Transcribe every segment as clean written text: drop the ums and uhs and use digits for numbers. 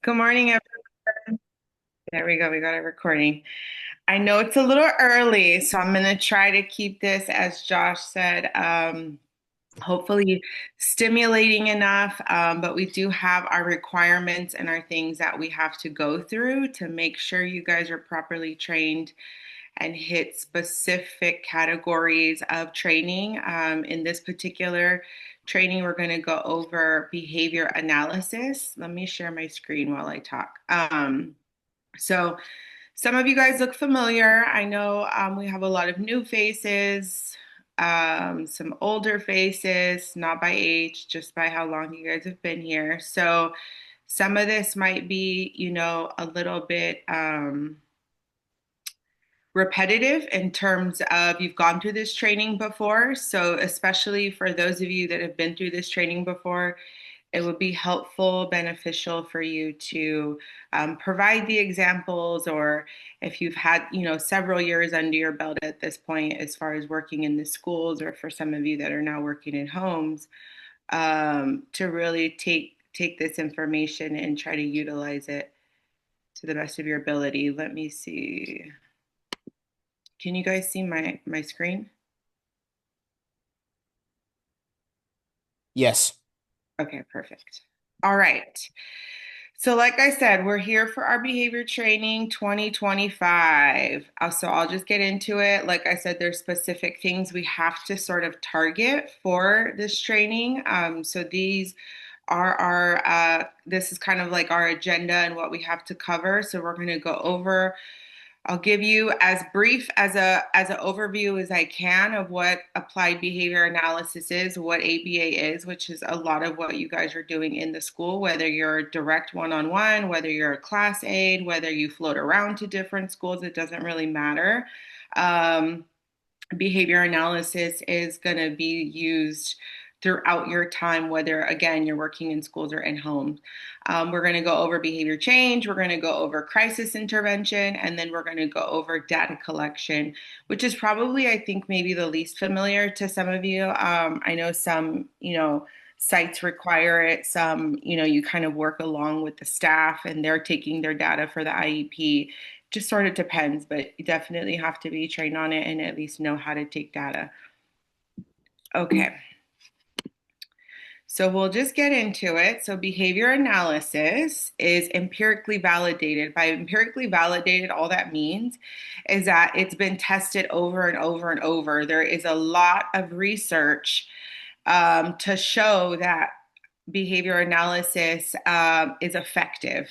Good morning, everyone. There we go. We got it recording. I know it's a little early, so I'm going to try to keep this, as Josh said, hopefully stimulating enough. But we do have our requirements and our things that we have to go through to make sure you guys are properly trained and hit specific categories of training. In this particular training, we're going to go over behavior analysis. Let me share my screen while I talk. So some of you guys look familiar. I know we have a lot of new faces, some older faces, not by age, just by how long you guys have been here. So some of this might be, a little bit repetitive in terms of you've gone through this training before. So especially for those of you that have been through this training before, it would be helpful, beneficial for you to provide the examples, or if you've had, several years under your belt at this point, as far as working in the schools, or for some of you that are now working in homes, to really take this information and try to utilize it to the best of your ability. Let me see. Can you guys see my screen? Yes. Okay, perfect. All right. So, like I said, we're here for our behavior training 2025. So, I'll just get into it. Like I said, there's specific things we have to sort of target for this training. So, these are this is kind of like our agenda and what we have to cover. So, we're going to go over. I'll give you as brief as an overview as I can of what applied behavior analysis is, what ABA is, which is a lot of what you guys are doing in the school, whether you're direct one-on-one, whether you're a class aide, whether you float around to different schools, it doesn't really matter. Um, Behavior analysis is going to be used throughout your time, whether again you're working in schools or in homes. We're going to go over behavior change, we're going to go over crisis intervention, and then we're going to go over data collection, which is probably, I think, maybe the least familiar to some of you. I know some, sites require it. Some, you kind of work along with the staff and they're taking their data for the IEP. Just sort of depends, but you definitely have to be trained on it and at least know how to take data. Okay, so we'll just get into it. So behavior analysis is empirically validated. By empirically validated, all that means is that it's been tested over and over and over. There is a lot of research to show that behavior analysis is effective.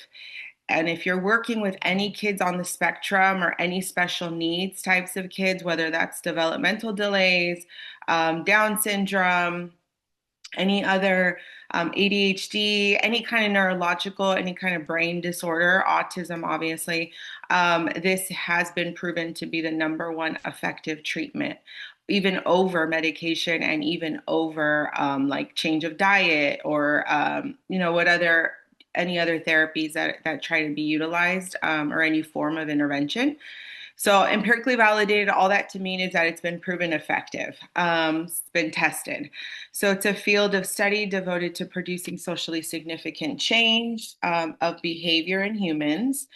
And if you're working with any kids on the spectrum or any special needs types of kids, whether that's developmental delays, Down syndrome, any other ADHD, any kind of neurological, any kind of brain disorder, autism, obviously, this has been proven to be the number one effective treatment, even over medication and even over like change of diet or, what other any other therapies that try to be utilized or any form of intervention. So empirically validated, all that to mean is that it's been proven effective. It's been tested. So it's a field of study devoted to producing socially significant change of behavior in humans.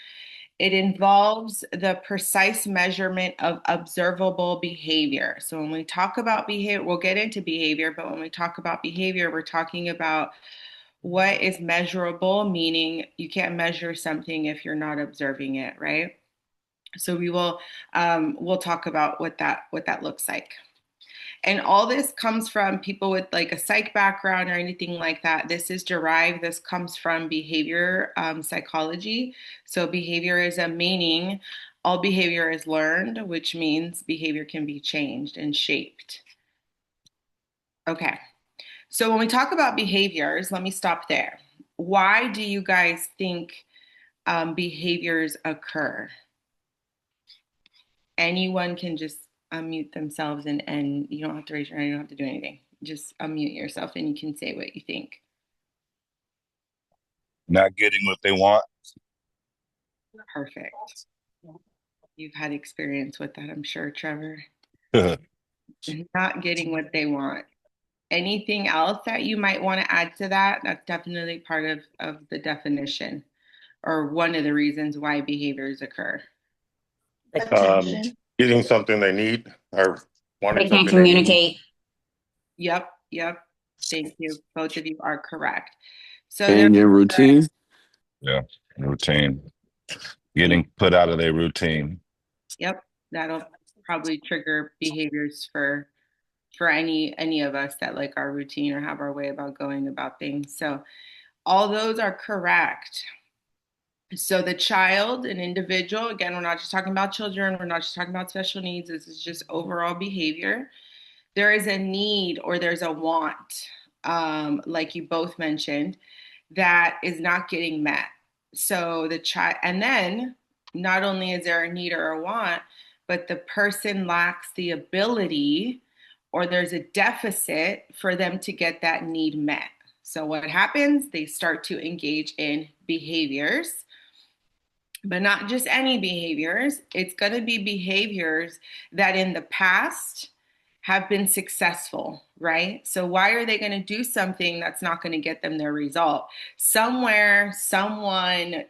It involves the precise measurement of observable behavior. So when we talk about behavior, we'll get into behavior, but when we talk about behavior, we're talking about what is measurable, meaning you can't measure something if you're not observing it, right? So we'll talk about what that looks like. And all this comes from people with like a psych background or anything like that. This is derived. This comes from behavior psychology. So behaviorism meaning all behavior is learned, which means behavior can be changed and shaped. Okay. So when we talk about behaviors, let me stop there. Why do you guys think behaviors occur? Anyone can just unmute themselves and you don't have to raise your hand, you don't have to do anything. Just unmute yourself and you can say what you think. Not getting what they want. Perfect. You've had experience with that, I'm sure, Trevor. Not getting what they want. Anything else that you might want to add to that? That's definitely part of the definition. or one of the reasons why behaviors occur. Attention. Getting something they need or wanting They can't something they need. communicate. Yep, yep. Thank you. Both of you are correct. So there, Staying in routine. Yeah. Routine. yeah, Getting put out of their routine. yep, that'll probably trigger behaviors for any of us that like our routine or have our way about going about things. So all those are correct. So the child, an individual, again, we're not just talking about children, we're not just talking about special needs, this is just overall behavior. There is a need or there's a want, like you both mentioned, that is not getting met. So the child, and then not only is there a need or a want, but the person lacks the ability or there's a deficit for them to get that need met. So what happens? They start to engage in behaviors, but not just any behaviors. It's going to be behaviors that in the past have been successful, right? So why are they going to do something that's not going to get them their result? Somewhere, someone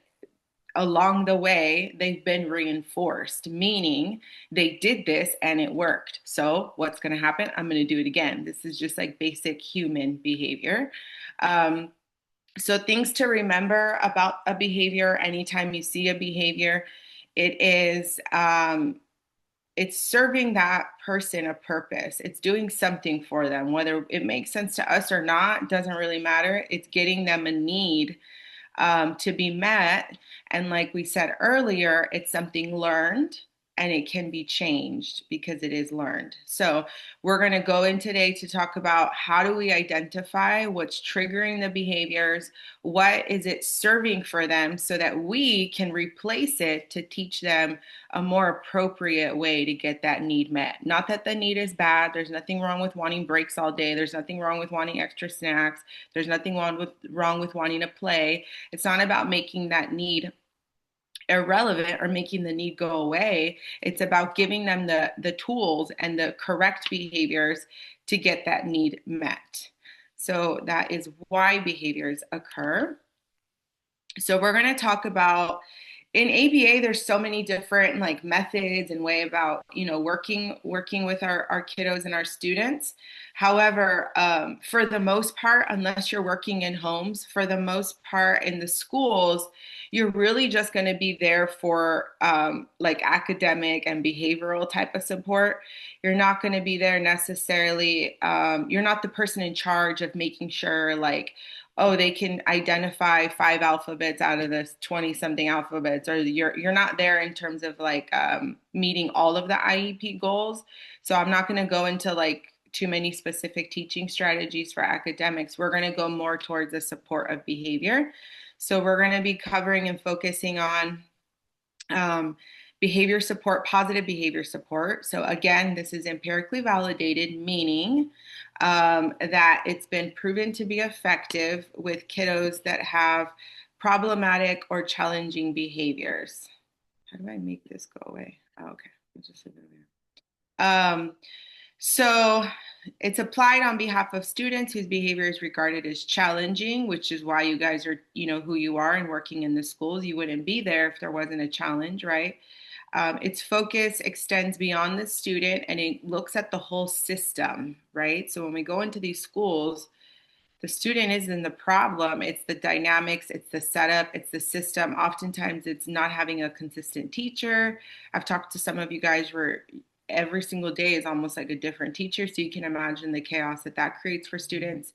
along the way, they've been reinforced, meaning they did this and it worked. So what's going to happen? I'm going to do it again. This is just like basic human behavior. Um, so things to remember about a behavior anytime you see a behavior, it is it's serving that person a purpose. It's doing something for them. Whether it makes sense to us or not doesn't really matter. It's getting them a need to be met. And like we said earlier, it's something learned and it can be changed because it is learned. So we're going to go in today to talk about how do we identify what's triggering the behaviors, what is it serving for them so that we can replace it to teach them a more appropriate way to get that need met. Not that the need is bad. There's nothing wrong with wanting breaks all day. There's nothing wrong with wanting extra snacks. There's nothing wrong with wanting to play. It's not about making that need irrelevant or making the need go away. It's about giving them the tools and the correct behaviors to get that need met. So that is why behaviors occur. So we're going to talk about in ABA, there's so many different like methods and way about working with our kiddos and our students. However, for the most part, unless you're working in homes, for the most part in the schools, you're really just going to be there for like academic and behavioral type of support. You're not going to be there necessarily. You're not the person in charge of making sure like, oh, they can identify 5 alphabets out of the 20 something alphabets, or you're not there in terms of like meeting all of the IEP goals. So I'm not going to go into like too many specific teaching strategies for academics. We're going to go more towards the support of behavior. So we're going to be covering and focusing on um, behavior support, positive behavior support. So again, this is empirically validated, meaning that it's been proven to be effective with kiddos that have problematic or challenging behaviors. How do I make this go away? Oh, okay, I'll just leave it there. So it's applied on behalf of students whose behavior is regarded as challenging, which is why you guys are, who you are and working in the schools. You wouldn't be there if there wasn't a challenge, right? Its focus extends beyond the student and it looks at the whole system, right? So when we go into these schools, the student isn't the problem. It's the dynamics, it's the setup, it's the system. Oftentimes it's not having a consistent teacher. I've talked to some of you guys where every single day is almost like a different teacher. So you can imagine the chaos that that creates for students.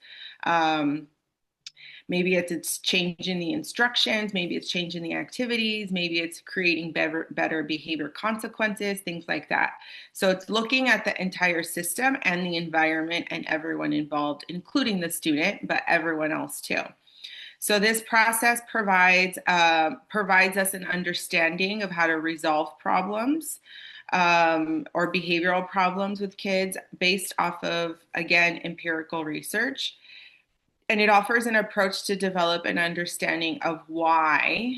Maybe it's changing the instructions, maybe it's changing the activities, maybe it's creating better behavior consequences, things like that. So it's looking at the entire system and the environment and everyone involved, including the student, but everyone else too. So this process provides us an understanding of how to resolve problems or behavioral problems with kids based off of, again, empirical research. And it offers an approach to develop an understanding of why,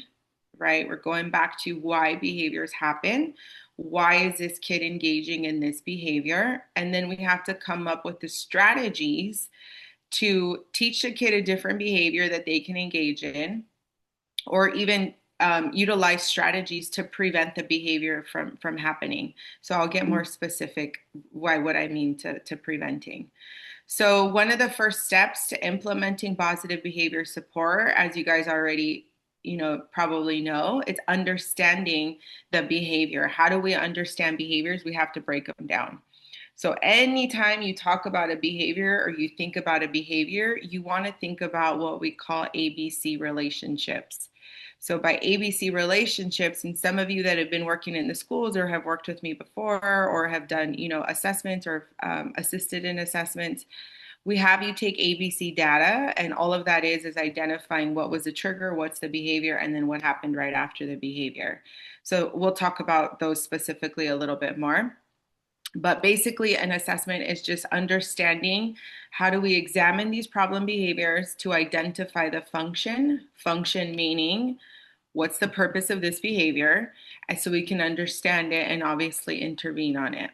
right? We're going back to why behaviors happen. Why is this kid engaging in this behavior? And then we have to come up with the strategies to teach the kid a different behavior that they can engage in, or even utilize strategies to prevent the behavior from happening. So I'll get more specific by what I mean to preventing. So one of the first steps to implementing positive behavior support, as you guys already probably know, it's understanding the behavior. How do we understand behaviors? We have to break them down. So anytime you talk about a behavior or you think about a behavior, you want to think about what we call ABC relationships. So by ABC relationships, and some of you that have been working in the schools or have worked with me before or have done, assessments or assisted in assessments, we have you take ABC data, and all of that is identifying what was the trigger, what's the behavior, and then what happened right after the behavior. So we'll talk about those specifically a little bit more. But basically, an assessment is just understanding how do we examine these problem behaviors to identify the function meaning what's the purpose of this behavior, and so we can understand it and obviously intervene on it.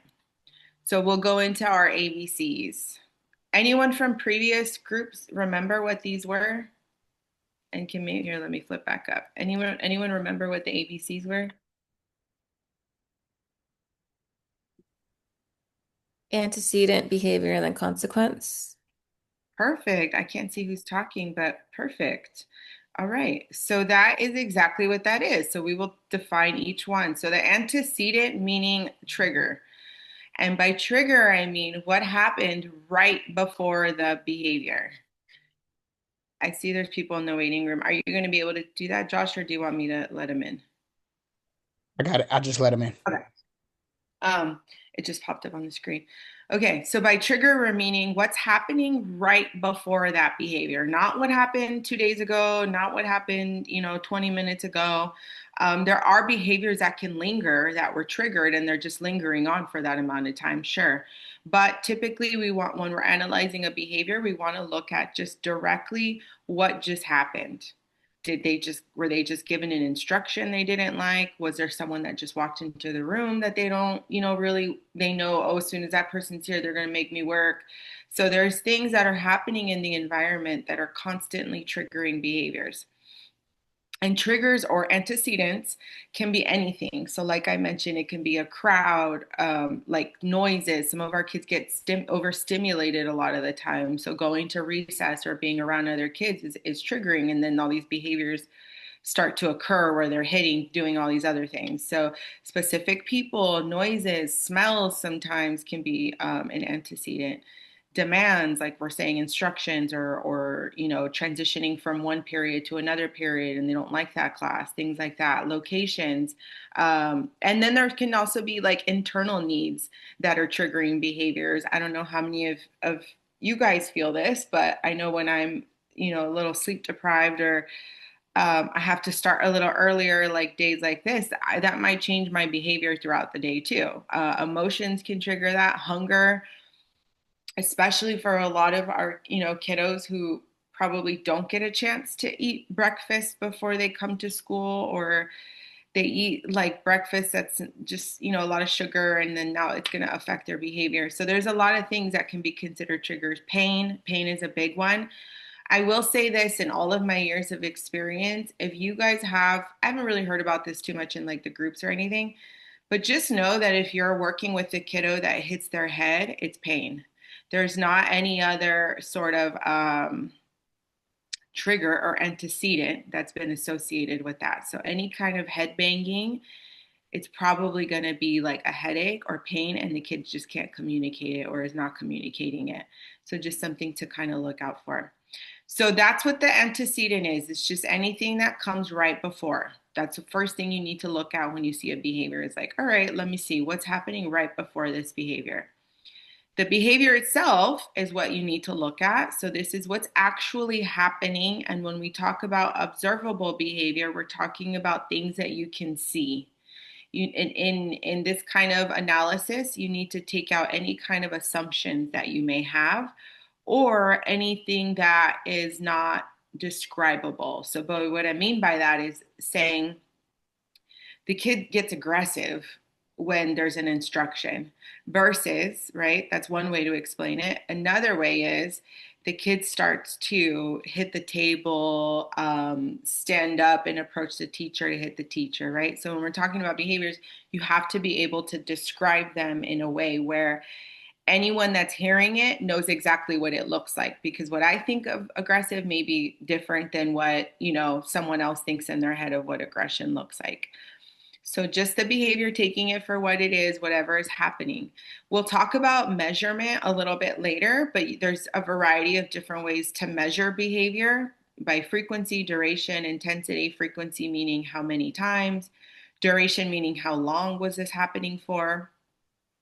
So we'll go into our ABCs. Anyone from previous groups remember what these were? And can maybe here, let me flip back up. Anyone remember what the ABCs were? Antecedent, behavior, and then consequence. Perfect. I can't see who's talking, but perfect. All right. So that is exactly what that is. So we will define each one. So the antecedent meaning trigger. And by trigger, I mean what happened right before the behavior. I see there's people in the waiting room. Are you going to be able to do that, Josh, or do you want me to let him in? I got it. I just let him in. Okay. Um, it just popped up on the screen. Okay, so by trigger, we're meaning what's happening right before that behavior, not what happened 2 days ago, not what happened, 20 minutes ago. There are behaviors that can linger that were triggered and they're just lingering on for that amount of time, sure. But typically, when we're analyzing a behavior, we want to look at just directly what just happened. Were they just given an instruction they didn't like? Was there someone that just walked into the room that they don't, really, they know, oh, as soon as that person's here, they're going to make me work. So there's things that are happening in the environment that are constantly triggering behaviors. And triggers or antecedents can be anything. So, like I mentioned, it can be a crowd, like noises. Some of our kids get overstimulated a lot of the time. So, going to recess or being around other kids is triggering. And then all these behaviors start to occur where they're hitting, doing all these other things. So, specific people, noises, smells sometimes can be an antecedent. Demands, like we're saying instructions or transitioning from one period to another period and they don't like that class, things like that. Locations, and then there can also be like internal needs that are triggering behaviors. I don't know how many of you guys feel this, but I know when I'm a little sleep deprived or I have to start a little earlier, like days like this, that might change my behavior throughout the day too. Emotions can trigger that. Hunger, especially for a lot of our, kiddos who probably don't get a chance to eat breakfast before they come to school, or they eat like breakfast that's just, a lot of sugar, and then now it's going to affect their behavior. So there's a lot of things that can be considered triggers. Pain is a big one. I will say this, in all of my years of experience, if you guys I haven't really heard about this too much in like the groups or anything, but just know that if you're working with a kiddo that hits their head, it's pain. There's not any other sort of trigger or antecedent that's been associated with that. So any kind of head banging, it's probably going to be like a headache or pain, and the kid just can't communicate it or is not communicating it. So just something to kind of look out for. So that's what the antecedent is. It's just anything that comes right before. That's the first thing you need to look at when you see a behavior. It's like, all right, let me see what's happening right before this behavior. The behavior itself is what you need to look at. So this is what's actually happening. And when we talk about observable behavior, we're talking about things that you can see. In this kind of analysis, you need to take out any kind of assumptions that you may have or anything that is not describable. So, but what I mean by that is saying the kid gets aggressive when there's an instruction versus, right? That's one way to explain it. Another way is the kid starts to hit the table, stand up and approach the teacher to hit the teacher, right? So when we're talking about behaviors, you have to be able to describe them in a way where anyone that's hearing it knows exactly what it looks like, because what I think of aggressive may be different than what, someone else thinks in their head of what aggression looks like. So just the behavior, taking it for what it is, whatever is happening. We'll talk about measurement a little bit later, but there's a variety of different ways to measure behavior by frequency, duration, intensity. Frequency meaning how many times, duration meaning how long was this happening for.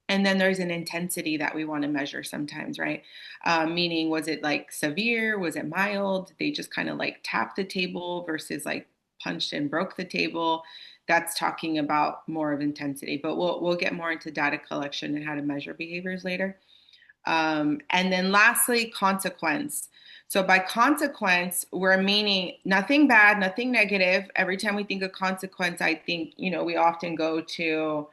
And then there's an intensity that we want to measure sometimes, right? Meaning, was it like severe? Was it mild? They just kind of like tapped the table versus like punched and broke the table. That's talking about more of intensity, but we'll get more into data collection and how to measure behaviors later. And then lastly, consequence. So by consequence, we're meaning nothing bad, nothing negative. Every time we think of consequence, I think, we often go to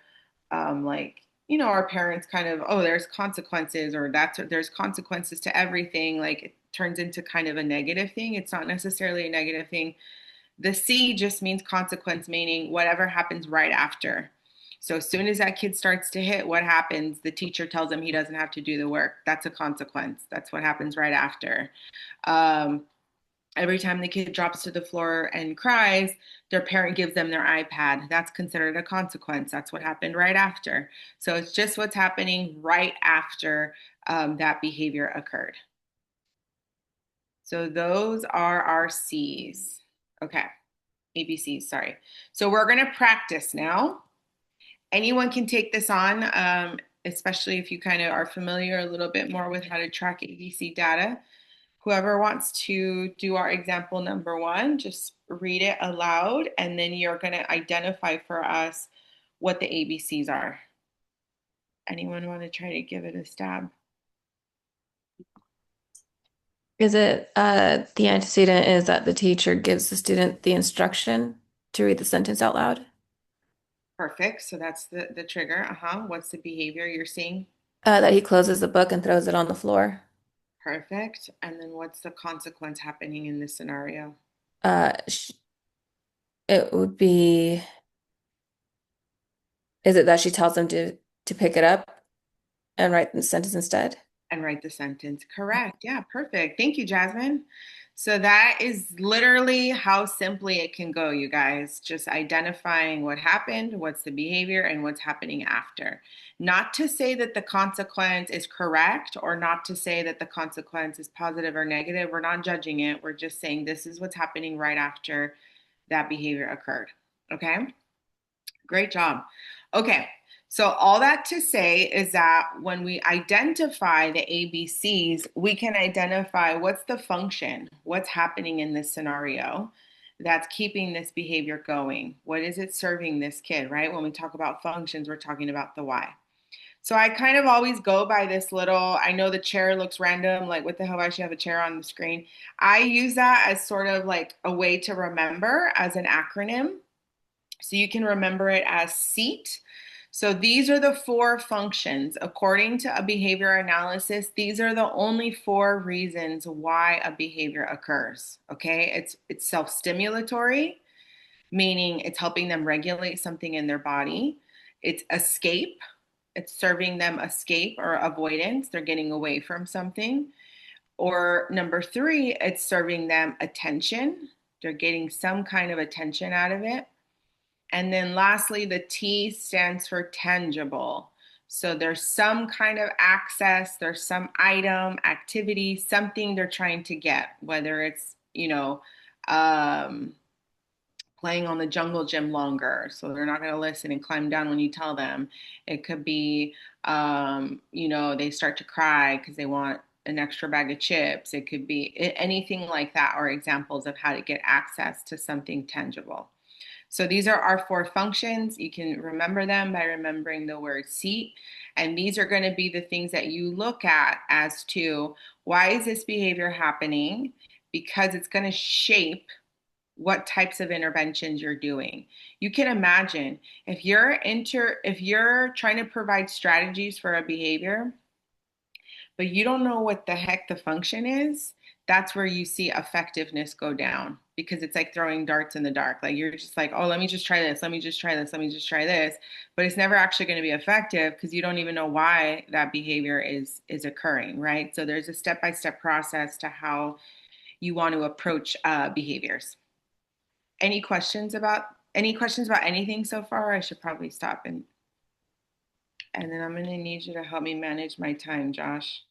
like, our parents kind of, oh, there's consequences, or there's consequences to everything. Like it turns into kind of a negative thing. It's not necessarily a negative thing. The C just means consequence, meaning whatever happens right after. So as soon as that kid starts to hit, what happens? The teacher tells him he doesn't have to do the work. That's a consequence. That's what happens right after. Um, every time the kid drops to the floor and cries, their parent gives them their iPad. That's considered a consequence. That's what happened right after. So it's just what's happening right after that behavior occurred. So those are our C's. Okay, ABCs, sorry. So we're going to practice now. Anyone can take this on, especially if you kind of are familiar a little bit more with how to track ABC data. Whoever wants to do our example number one, just read it aloud, and then you're going to identify for us what the ABCs are. Anyone want to try to give it a stab? Is it the antecedent is that the teacher gives the student the instruction to read the sentence out loud? Perfect. So that's the trigger. What's the behavior you're seeing? That he closes the book and throws it on the floor. Perfect. And then what's the consequence happening in this scenario? Sh it would be, is it that she tells him to pick it up and write the sentence instead? And write the sentence. Correct. Yeah, perfect. Thank you, Jasmine. So that is literally how simply it can go, you guys. Just identifying what happened, what's the behavior, and what's happening after. Not to say that the consequence is correct, or not to say that the consequence is positive or negative. We're not judging it. We're just saying this is what's happening right after that behavior occurred. Okay? Great job. Okay, so all that to say is that when we identify the ABCs, we can identify what's the function, what's happening in this scenario that's keeping this behavior going. What is it serving this kid, right? When we talk about functions, we're talking about the why. So I kind of always go by this little, I know the chair looks random, like what the hell, I should have a chair on the screen. I use that as sort of like a way to remember as an acronym. So you can remember it as SEAT. So these are the four functions. According to a behavior analysis, these are the only four reasons why a behavior occurs. Okay, it's self-stimulatory, meaning it's helping them regulate something in their body. It's escape. It's serving them escape or avoidance. They're getting away from something. Or number three, it's serving them attention. They're getting some kind of attention out of it. And then lastly, the T stands for tangible. So there's some kind of access, there's some item, activity, something they're trying to get, whether it's, um, playing on the jungle gym longer. So they're not going to listen and climb down when you tell them. It could be, they start to cry because they want an extra bag of chips. It could be anything like that, or examples of how to get access to something tangible. So these are our four functions. You can remember them by remembering the word seat. And these are going to be the things that you look at as to why is this behavior happening? Because it's going to shape what types of interventions you're doing. You can imagine if you're trying to provide strategies for a behavior, but you don't know what the heck the function is, that's where you see effectiveness go down because it's like throwing darts in the dark. Like you're just like, oh, let me just try this, let me just try this, let me just try this, but it's never actually going to be effective because you don't even know why that behavior is occurring, right? So there's a step-by-step process to how you want to approach behaviors. Any questions about anything so far? I should probably stop and then I'm gonna need you to help me manage my time, Josh.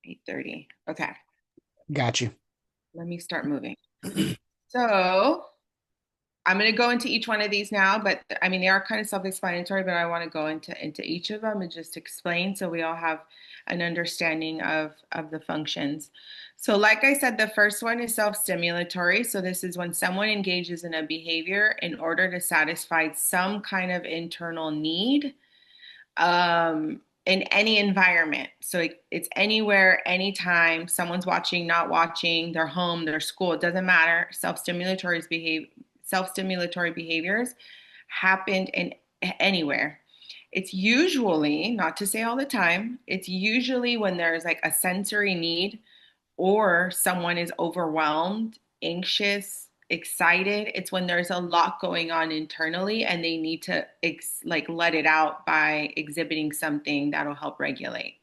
8:30. Okay, Got you. let me start moving. So I'm going to go into each one of these now, but I mean, they are kind of self-explanatory, but I want to go into each of them and just explain so we all have an understanding of the functions. So like I said, the first one is self-stimulatory. So this is when someone engages in a behavior in order to satisfy some kind of internal need in any environment. So it's anywhere, anytime, someone's watching, not watching, they're home, their school, it doesn't matter. Self-stimulatory behaviors happened in anywhere. It's usually, not to say all the time, it's usually when there's like a sensory need or someone is overwhelmed, anxious, excited. It's when there's a lot going on internally and they need to like let it out by exhibiting something that'll help regulate.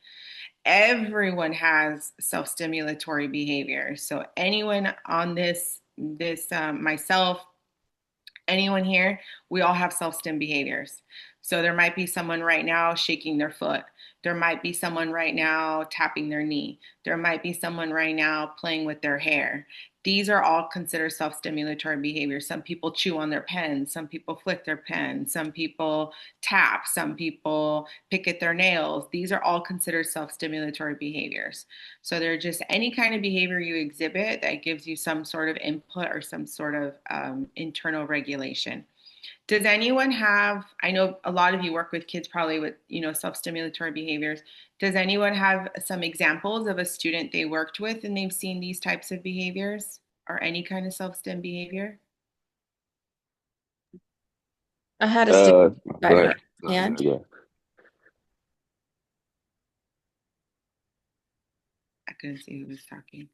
Everyone has self-stimulatory behavior. So anyone on myself, anyone here, we all have self-stim behaviors. So there might be someone right now shaking their foot. There might be someone right now tapping their knee. There might be someone right now playing with their hair. These are all considered self-stimulatory behaviors. Some people chew on their pens. Some people flick their pen. Some people tap. Some people pick at their nails. These are all considered self-stimulatory behaviors. So they're just any kind of behavior you exhibit that gives you some sort of input or some sort of internal regulation. Does anyone have, I know a lot of you work with kids probably with, self-stimulatory behaviors. Does anyone have some examples of a student they worked with and they've seen these types of behaviors or any kind of self-stim behavior? I had a Uh, student go bite ahead. her hand. Yeah. I couldn't see who was talking.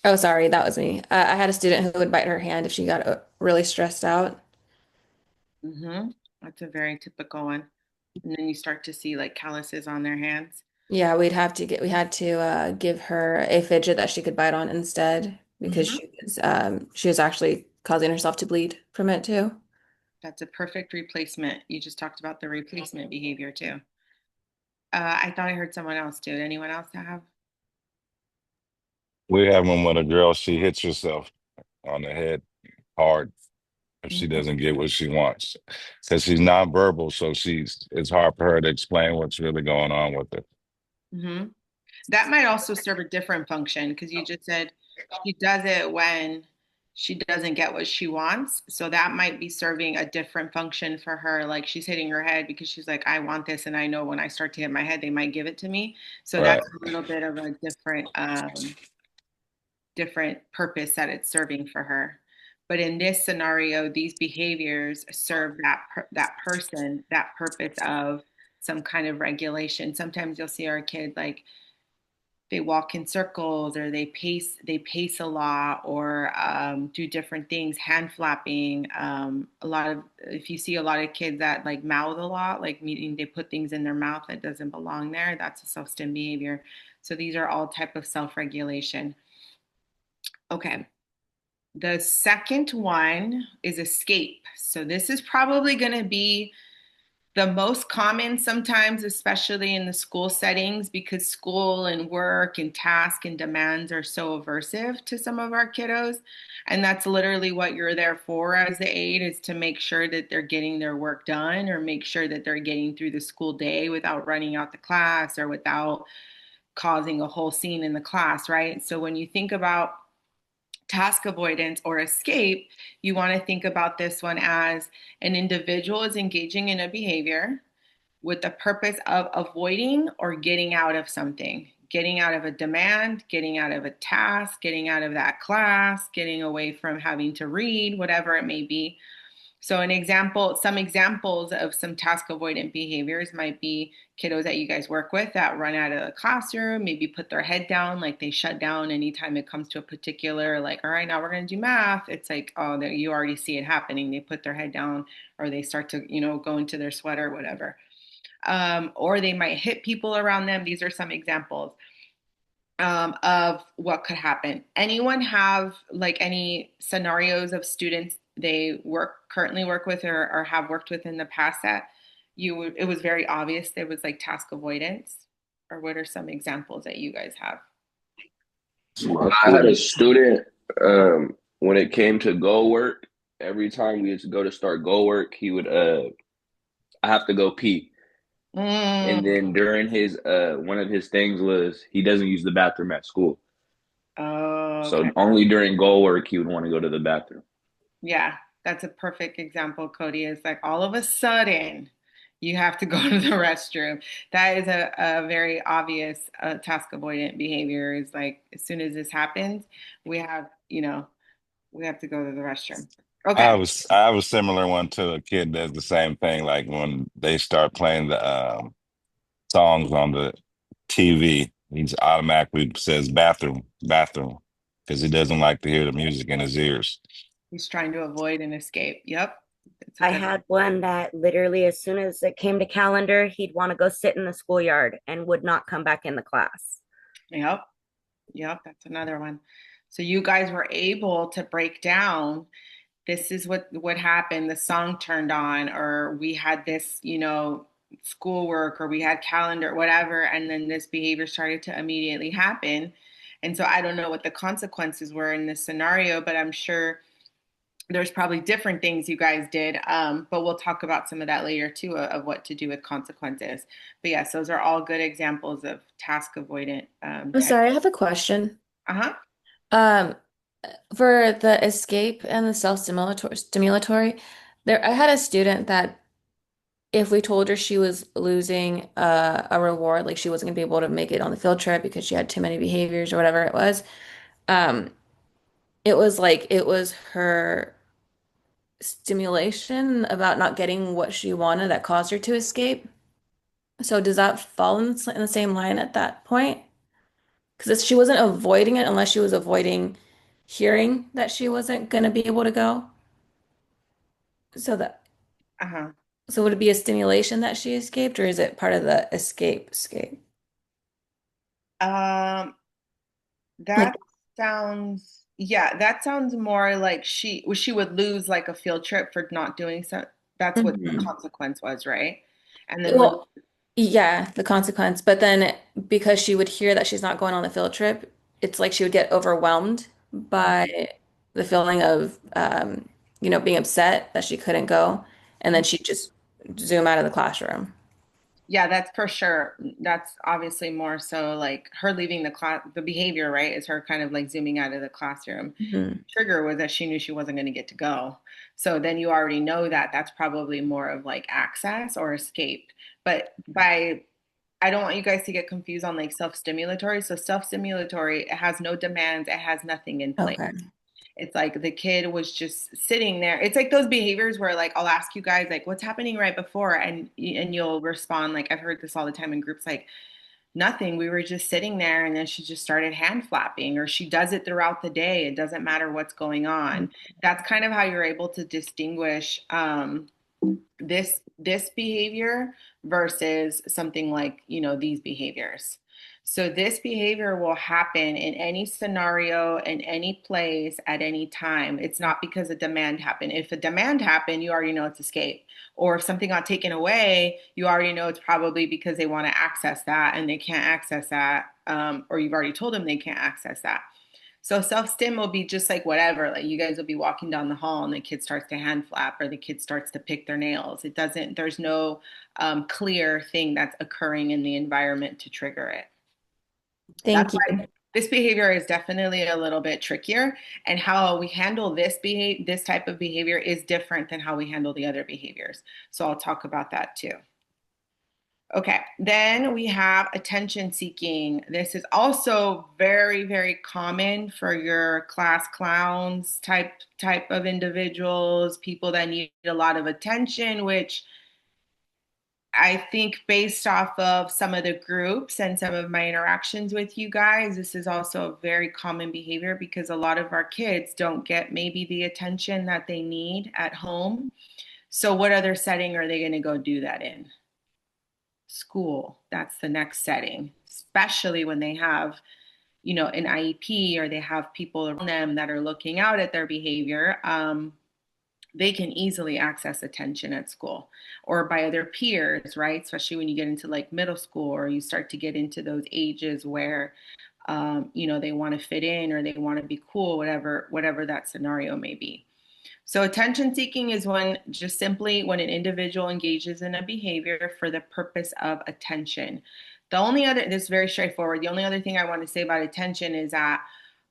Oh, sorry, that was me. I had a student who would bite her hand if she got really stressed out. Mm-hmm. That's a very typical one. And then you start to see like calluses on their hands. Yeah, we had to give her a fidget that she could bite on instead because Mm-hmm. she was actually causing herself to bleed from it too. That's a perfect replacement. You just talked about the replacement behavior too. I thought I heard someone else do it. Anyone else have? We have one when a girl, she hits herself on the head hard if she Mm-hmm. doesn't get what she wants. Because she's nonverbal, so it's hard for her to explain what's really going on with her. Mm-hmm. That might also serve a different function because you just said she does it when she doesn't get what she wants. So that might be serving a different function for her. Like she's hitting her head because she's like, I want this. And I know when I start to hit my head, they might give it to me. So Right. that's a little bit of a different purpose that it's serving for her. But in this scenario, these behaviors serve that person, that purpose of some kind of regulation. Sometimes you'll see our kid like they walk in circles or they pace a lot or do different things, hand flapping. A lot of if you see a lot of kids that like mouth a lot, like meaning they put things in their mouth that doesn't belong there, that's a self-stim behavior. So these are all type of self-regulation. Okay. The second one is escape. So this is probably going to be the most common sometimes, especially in the school settings, because school and work and task and demands are so aversive to some of our kiddos. And that's literally what you're there for as the aide is to make sure that they're getting their work done or make sure that they're getting through the school day without running out the class or without causing a whole scene in the class, right? So when you think about task avoidance or escape, you want to think about this one as an individual is engaging in a behavior with the purpose of avoiding or getting out of something, getting out of a demand, getting out of a task, getting out of that class, getting away from having to read, whatever it may be. So an example, some examples of some task avoidant behaviors might be kiddos that you guys work with that run out of the classroom, maybe put their head down, like they shut down anytime it comes to a particular, like, all right, now we're going to do math. It's like, oh, you already see it happening. They put their head down or they start to, go into their sweater, whatever. Or they might hit people around them. These are some examples of what could happen. Anyone have like any scenarios of students they currently work with or have worked with in the past that it was very obvious there was like task avoidance? Or what are some examples that you guys have? I had a student, when it came to goal work, every time we had to go to start goal work, he would, I have to go pee. And Mm, then during his, one of his things was he doesn't use the bathroom at school. oh, okay. So only during goal work, he would want to go to the bathroom. Yeah, that's a perfect example, Cody. Is like all of a sudden you have to go to the restroom. That is a very obvious task avoidant behavior. Is like as soon as this happens, we have, we have to go to the restroom. Okay. I have a similar one to a kid that does the same thing. Like when they start playing the songs on the TV, he automatically says bathroom, bathroom, because he doesn't like to hear the music in his ears. He's trying to avoid an escape. Yep. It's a I good. had one that literally, as soon as it came to calendar, he'd want to go sit in the schoolyard and would not come back in the class. Yep. Yep. That's another one. So you guys were able to break down this is what happened, the song turned on, or we had this, schoolwork, or we had calendar, whatever, and then this behavior started to immediately happen. And so I don't know what the consequences were in this scenario, but I'm sure there's probably different things you guys did. But we'll talk about some of that later too, of what to do with consequences. But yes, those are all good examples of task avoidant I'm type. sorry, I have a question. Uh-huh. Um, for the escape and the self-stimulatory, there I had a student that if we told her she was losing a reward, like she wasn't gonna be able to make it on the field trip because she had too many behaviors or whatever um, it was like it was her stimulation about not getting what she wanted that caused her to escape. So does that fall in the same line at that point? Because she wasn't avoiding it unless she was avoiding hearing that she wasn't going to be able to go. So that Uh-huh. so would it be a stimulation that she escaped, or is it part of the escape? Um, Like, That yeah, that sounds more like she would lose like a field trip for not doing so. That's what the mhm. consequence was, right? And then when Well, yeah, the consequence. But then because she would hear that she's not going on the field trip, it's like she would get overwhelmed by the feeling of being upset that she couldn't go, and then she'd just zoom out of the classroom. yeah, that's for sure. That's obviously more so like her leaving the class, the behavior, right, is her kind of like zooming out of the classroom. Mhm. Trigger was that she knew she wasn't going to get to go. So then you already know that that's probably more of like access or escape. But I don't want you guys to get confused on like self-stimulatory. So self-stimulatory, it has no demands, it has nothing in place. Okay. It's like the kid was just sitting there. It's like those behaviors where like I'll ask you guys like what's happening right before and you'll respond like I've heard this all the time in groups like nothing. We were just sitting there and then she just started hand flapping or she does it throughout the day. It doesn't matter what's going on. That's kind of how you're able to distinguish this behavior versus something like these behaviors. So this behavior will happen in any scenario in any place at any time. It's not because a demand happened. If a demand happened, you already know it's escape. Or if something got taken away, you already know it's probably because they want to access that and they can't access that, or you've already told them they can't access that. So self-stim will be just like whatever, like you guys will be walking down the hall and the kid starts to hand flap or the kid starts to pick their nails. There's no clear thing that's occurring in the environment to trigger it. That's Thank you. why this behavior is definitely a little bit trickier, and how we handle this type of behavior is different than how we handle the other behaviors. So I'll talk about that too. Okay, then we have attention seeking. This is also very, very common for your class clowns type of individuals, people that need a lot of attention, which I think based off of some of the groups and some of my interactions with you guys, this is also a very common behavior because a lot of our kids don't get maybe the attention that they need at home. So what other setting are they going to go do that in? School. That's the next setting, especially when they have, an IEP or they have people around them that are looking out at their behavior. They can easily access attention at school or by other peers, right? Especially when you get into like middle school or you start to get into those ages where, they want to fit in or they want to be cool, whatever that scenario may be. So attention seeking is when an individual engages in a behavior for the purpose of attention. This is very straightforward. The only other thing I want to say about attention is that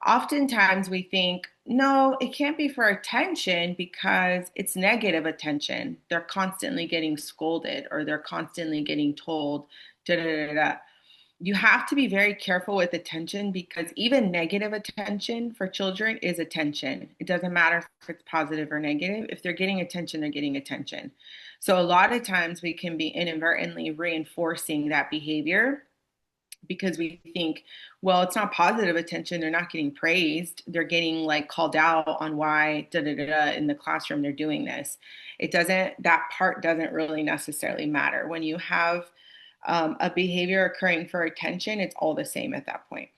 oftentimes we think, no, it can't be for attention because it's negative attention. They're constantly getting scolded or they're constantly getting told, da da da da. You have to be very careful with attention because even negative attention for children is attention. It doesn't matter if it's positive or negative. If they're getting attention, they're getting attention. So a lot of times we can be inadvertently reinforcing that behavior because we think, well, it's not positive attention. They're not getting praised. They're getting like called out on why da da da da in the classroom they're doing this. That part doesn't really necessarily matter. When you have a behavior occurring for attention, it's all the same at that point.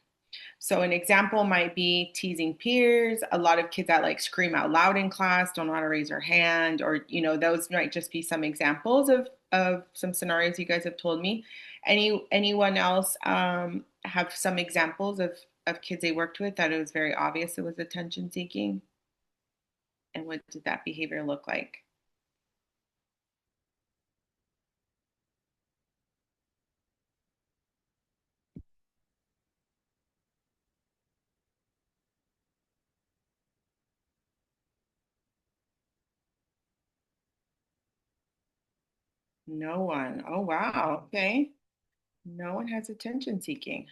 So an example might be teasing peers. A lot of kids that like scream out loud in class don't know how to raise their hand, or those might just be some examples of some scenarios you guys have told me. Anyone else have some examples of kids they worked with that it was very obvious it was attention seeking? And what did that behavior look like? No one. Oh, wow. Okay. No one has attention seeking.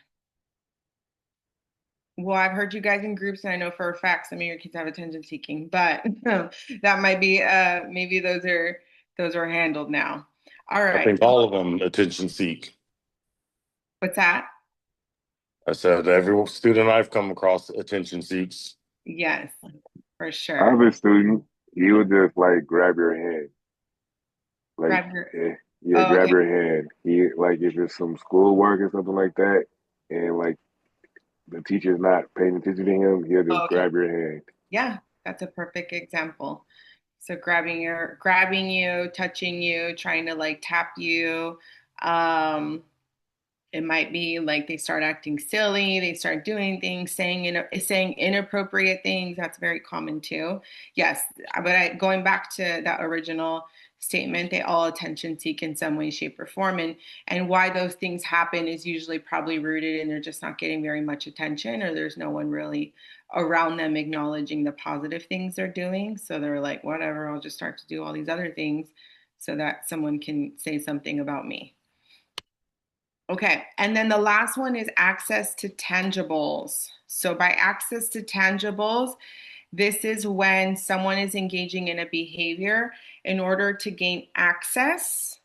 Well, I've heard you guys in groups, and I know for a fact some of your kids have attention seeking, but that might be maybe those are handled now. All I right. think all of them attention seek. What's that? I said every student I've come across attention seeks. Yes, for I sure. have a student. He would just like grab your hand, like Grab your. yeah, Oh, grab okay. your hand. He like if it's some schoolwork or something like that, and like the teacher's not paying attention to him, he'll Oh, just okay. grab your hand. Yeah, that's a perfect example. So grabbing you, touching you, trying to like tap you. Um, It might be like they start acting silly, they start doing things, saying inappropriate things. That's very common too. Yes, but going back to that original statement, they all attention seek in some way, shape, or form, and why those things happen is usually probably rooted in they're just not getting very much attention, or there's no one really around them acknowledging the positive things they're doing. So they're like, whatever, I'll just start to do all these other things so that someone can say something about me. Okay, and then the last one is access to tangibles. So, by access to tangibles, this is when someone is engaging in a behavior in order to gain access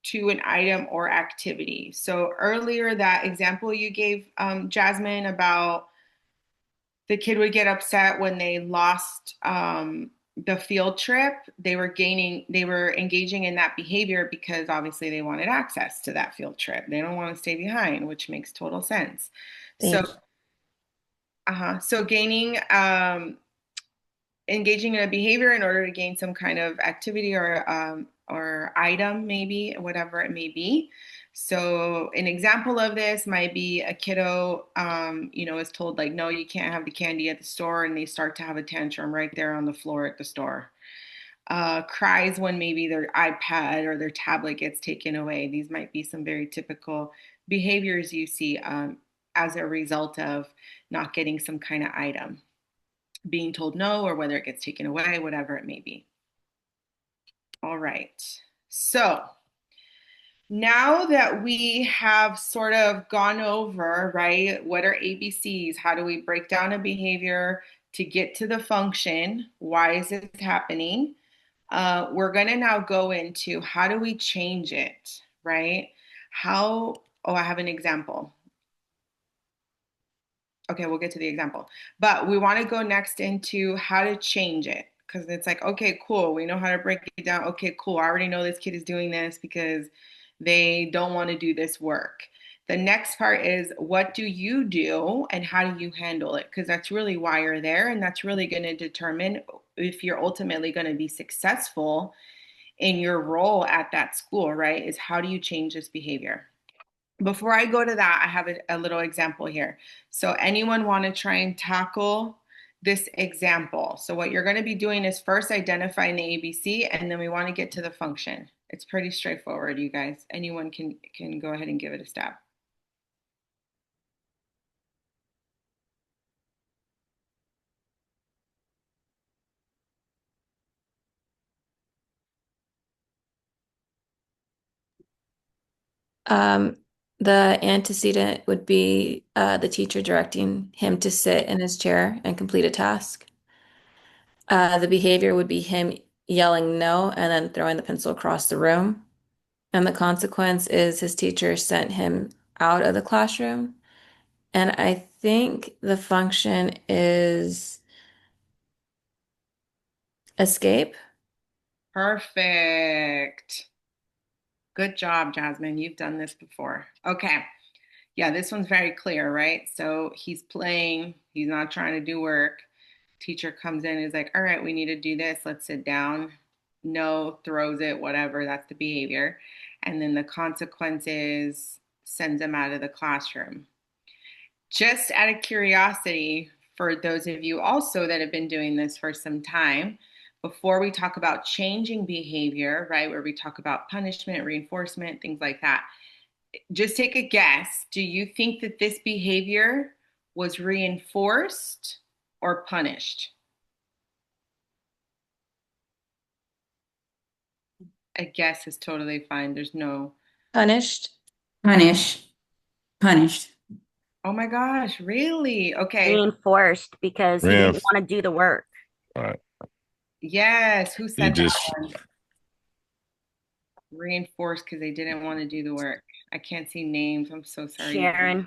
to an item or activity. So, earlier, that example you gave, Jasmine, about the kid would get upset when they lost the field trip. They were engaging in that behavior because obviously they wanted access to that field trip. They don't want to stay behind, which makes total sense. So Thank you. so gaining engaging in a behavior in order to gain some kind of activity or item, maybe whatever it may be. So an example of this might be a kiddo, is told like, no, you can't have the candy at the store, and they start to have a tantrum right there on the floor at the store. Cries when maybe their iPad or their tablet gets taken away. These might be some very typical behaviors you see as a result of not getting some kind of item, being told no, or whether it gets taken away, whatever it may be. All right. So Now that we have sort of gone over, right, what are ABCs? How do we break down a behavior to get to the function? Why is it happening? We're going to now go into how do we change it, right? Oh, I have an example. Okay, we'll get to the example. But we want to go next into how to change it because it's like, okay, cool. We know how to break it down. Okay, cool. I already know this kid is doing this because they don't want to do this work. The next part is what do you do and how do you handle it? Because that's really why you're there. And that's really going to determine if you're ultimately going to be successful in your role at that school, right? Is how do you change this behavior? Before I go to that, I have a little example here. So anyone want to try and tackle this example? So what you're going to be doing is first identifying the ABC, and then we want to get to the function. It's pretty straightforward, you guys. Anyone can go ahead and give it a stab. Um, the antecedent would be the teacher directing him to sit in his chair and complete a task. The behavior would be him yelling no and then throwing the pencil across the room. And the consequence is his teacher sent him out of the classroom. And I think the function is escape. Perfect. Good job, Jasmine. You've done this before. Okay. Yeah, this one's very clear, right? So he's playing, he's not trying to do work. Teacher comes in, is like, all right, we need to do this. Let's sit down. No, throws it, whatever. That's the behavior. And then the consequences sends him out of the classroom. Just out of curiosity, for those of you also that have been doing this for some time, before we talk about changing behavior, right, where we talk about punishment, reinforcement, things like that, just take a guess. Do you think that this behavior was reinforced or punished? A guess is totally fine. There's no, Punished. Punish, punished. oh my gosh, really? Okay. Reinforced because he didn't Reinf want to do the work. right. Yes. Who You said that just one? Reinforced because they didn't want to do the work. I can't see names. I'm so sorry, you guys. Sharon,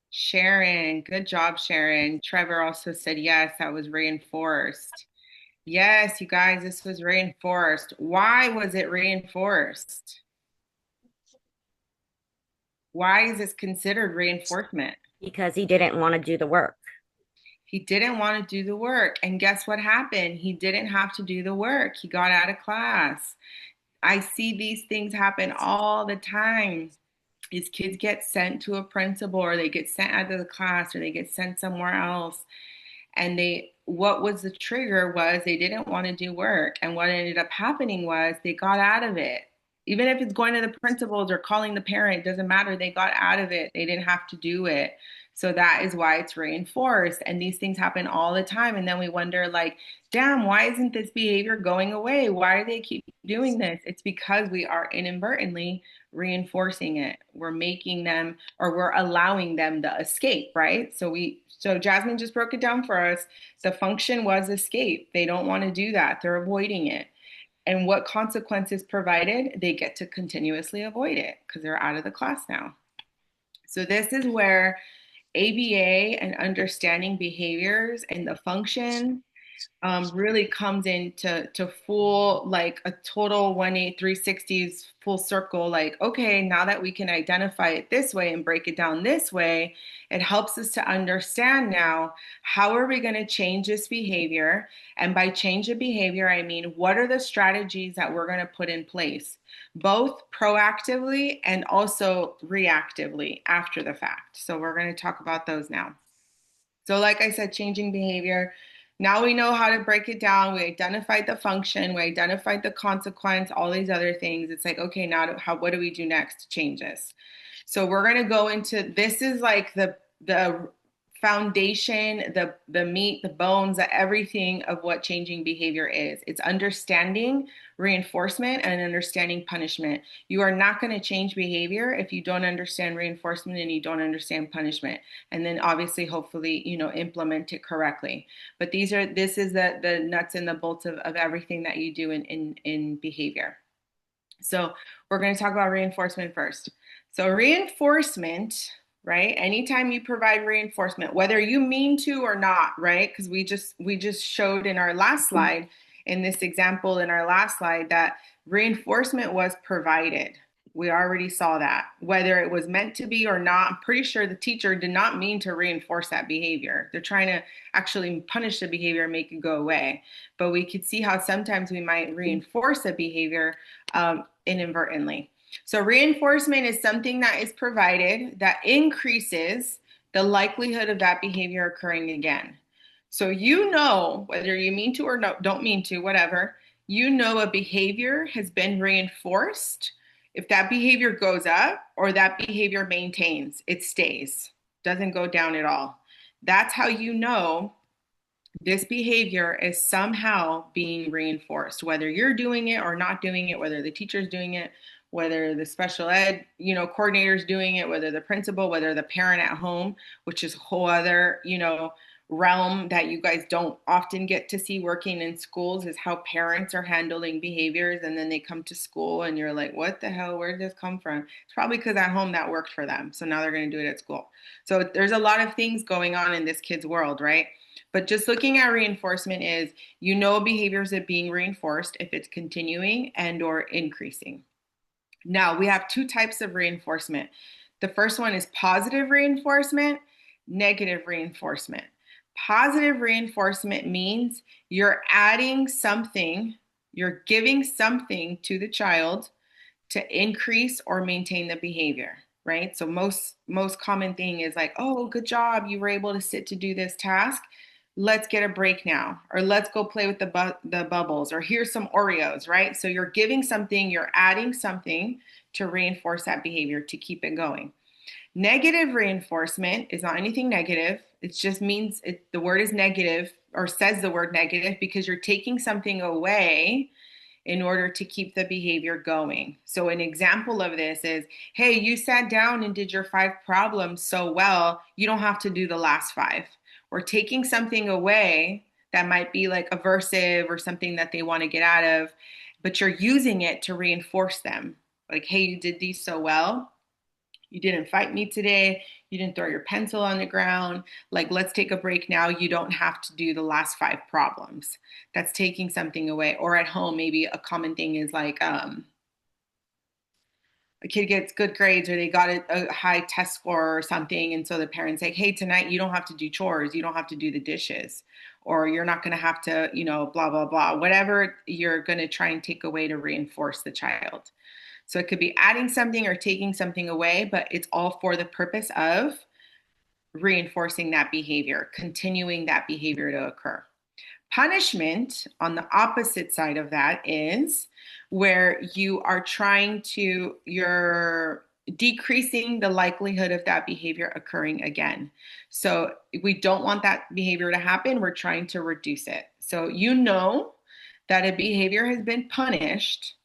Sharon. Good job, Sharon. Trevor also said yes, that was reinforced. Yes, you guys, this was reinforced. Why was it reinforced? Why is this considered reinforcement? because he didn't want to do the work. He didn't want to do the work. And guess what happened? He didn't have to do the work. He got out of class. I see these things happen all the time. These kids get sent to a principal or they get sent out of the class or they get sent somewhere else. And what was the trigger was they didn't want to do work. And what ended up happening was they got out of it. Even if it's going to the principals or calling the parent, it doesn't matter. They got out of it. They didn't have to do it. So that is why it's reinforced. And these things happen all the time. And then we wonder, like, damn, why isn't this behavior going away? Why do they keep doing this? It's because we are inadvertently reinforcing it. We're making them or we're allowing them the escape, right? So Jasmine just broke it down for us. The function was escape. They don't want to do that. They're avoiding it. And what consequences provided? They get to continuously avoid it because they're out of the class now. So this is where ABA and understanding behaviors and the function really comes into full, like a total 360s full circle. Like, okay, now that we can identify it this way and break it down this way, it helps us to understand now how are we going to change this behavior. And by change of behavior, I mean what are the strategies that we're going to put in place, both proactively and also reactively after the fact. So we're going to talk about those now. So, like I said, changing behavior. Now we know how to break it down. We identified the function, we identified the consequence, all these other things. It's like, okay, now what do we do next to change this? So we're going to go into this is like the foundation, the meat, the bones, everything of what changing behavior is. It's understanding reinforcement and understanding punishment. You are not going to change behavior if you don't understand reinforcement and you don't understand punishment. And then obviously, hopefully, implement it correctly. But this is the nuts and the bolts of everything that you do in behavior. So we're going to talk about reinforcement first. So reinforcement, right? Anytime you provide reinforcement, whether you mean to or not, right? Because we just showed in our last slide, in this example in our last slide, that reinforcement was provided. We already saw that. Whether it was meant to be or not, I'm pretty sure the teacher did not mean to reinforce that behavior. They're trying to actually punish the behavior and make it go away. But we could see how sometimes we might reinforce a behavior inadvertently. So reinforcement is something that is provided that increases the likelihood of that behavior occurring again. So whether you mean to or don't mean to, whatever, a behavior has been reinforced if that behavior goes up or that behavior maintains, it stays, doesn't go down at all. That's how you know this behavior is somehow being reinforced, whether you're doing it or not doing it, whether the teacher's doing it, whether the special ed, coordinator's doing it, whether the principal, whether the parent at home, which is a whole other, realm that you guys don't often get to see working in schools, is how parents are handling behaviors. And then they come to school and you're like, what the hell, where did this come from? It's probably because at home that worked for them. So now they're going to do it at school. So there's a lot of things going on in this kid's world, right? But just looking at reinforcement is, behaviors are being reinforced if it's continuing and or increasing. Now, we have two types of reinforcement. The first one is positive reinforcement, negative reinforcement. Positive reinforcement means you're adding something, you're giving something to the child to increase or maintain the behavior, right? So most common thing is like, oh, good job, you were able to sit to do this task. Let's get a break now, or let's go play with the bubbles, or here's some Oreos, right? So you're giving something, you're adding something to reinforce that behavior to keep it going. Negative reinforcement is not anything negative. It just means the word is negative, or says the word negative, because you're taking something away in order to keep the behavior going. So an example of this is, hey, you sat down and did your 5 problems so well, you don't have to do the last 5. Or taking something away that might be like aversive or something that they want to get out of, but you're using it to reinforce them. Like, hey, you did these so well. You didn't fight me today. You didn't throw your pencil on the ground. Like, let's take a break now. You don't have to do the last 5 problems. That's taking something away. Or at home, maybe a common thing is like, a kid gets good grades or they got a high test score or something. And so the parents say, hey, tonight you don't have to do chores. You don't have to do the dishes, or you're not going to have to, blah, blah, blah, whatever you're going to try and take away to reinforce the child. So it could be adding something or taking something away, but it's all for the purpose of reinforcing that behavior, continuing that behavior to occur. Punishment, on the opposite side of that, is where you're decreasing the likelihood of that behavior occurring again. So we don't want that behavior to happen. We're trying to reduce it. So that a behavior has been punished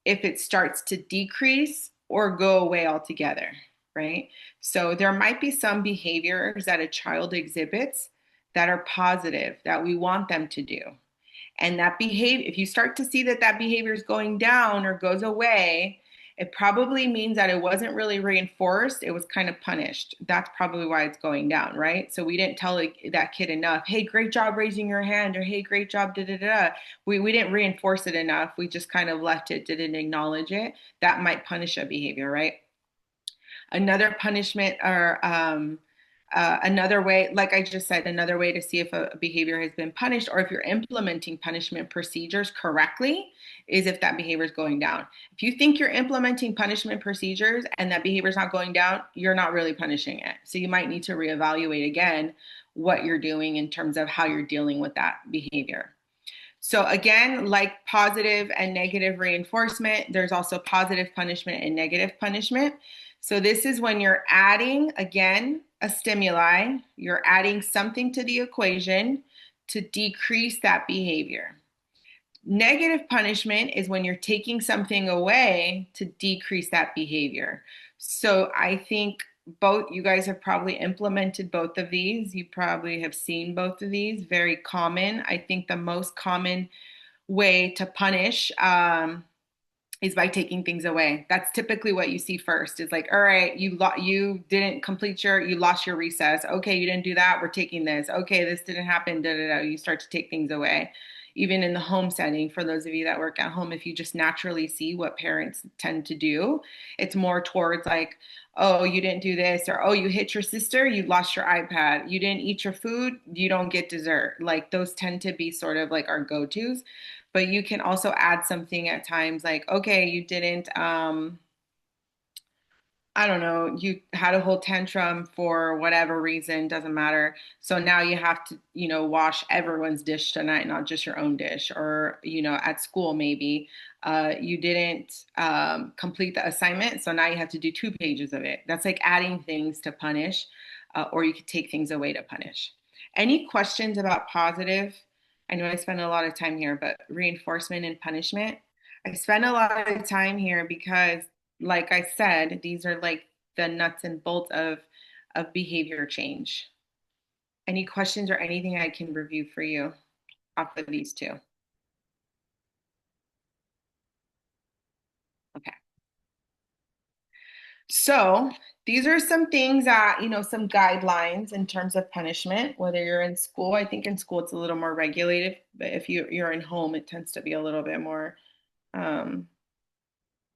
if it starts to decrease or go away altogether, right? So there might be some behaviors that a child exhibits that are positive, that we want them to do. And that behavior, if you start to see that behavior is going down or goes away, it probably means that it wasn't really reinforced. It was kind of punished. That's probably why it's going down, right? So we didn't tell that kid enough, hey, great job raising your hand, or hey, great job, da da da. We didn't reinforce it enough. We just kind of left it, didn't acknowledge it. That might punish a behavior, right? Another punishment, or another way, like I just said, another way to see if a behavior has been punished or if you're implementing punishment procedures correctly is if that behavior is going down. If you think you're implementing punishment procedures and that behavior is not going down, you're not really punishing it. So you might need to reevaluate again what you're doing in terms of how you're dealing with that behavior. So again, like positive and negative reinforcement, there's also positive punishment and negative punishment. So this is when you're adding, again, a stimuli, you're adding something to the equation to decrease that behavior. Negative punishment is when you're taking something away to decrease that behavior. So I think both you guys have probably implemented both of these. You probably have seen both of these. Very common. I think the most common way to punish is by taking things away. That's typically what you see first. Is like, all right, you didn't complete you lost your recess. Okay, you didn't do that. We're taking this. Okay, this didn't happen. Da da da. You start to take things away. Even in the home setting, for those of you that work at home, if you just naturally see what parents tend to do, it's more towards like, oh, you didn't do this, or oh, you hit your sister, you lost your iPad, you didn't eat your food, you don't get dessert. Like those tend to be sort of like our go-tos, but you can also add something at times like, okay, you didn't I don't know, you had a whole tantrum for whatever reason, doesn't matter. So now you have to, wash everyone's dish tonight, not just your own dish. Or, at school, maybe you didn't complete the assignment. So now you have to do 2 pages of it. That's like adding things to punish, or you could take things away to punish. Any questions about positive? I know I spend a lot of time here, but reinforcement and punishment. I spend a lot of time here because like I said, these are like the nuts and bolts of behavior change. Any questions or anything I can review for you off of these two? Okay. So these are some things that, some guidelines in terms of punishment, whether you're in school. I think in school it's a little more regulated, but if you're in home, it tends to be a little bit more um,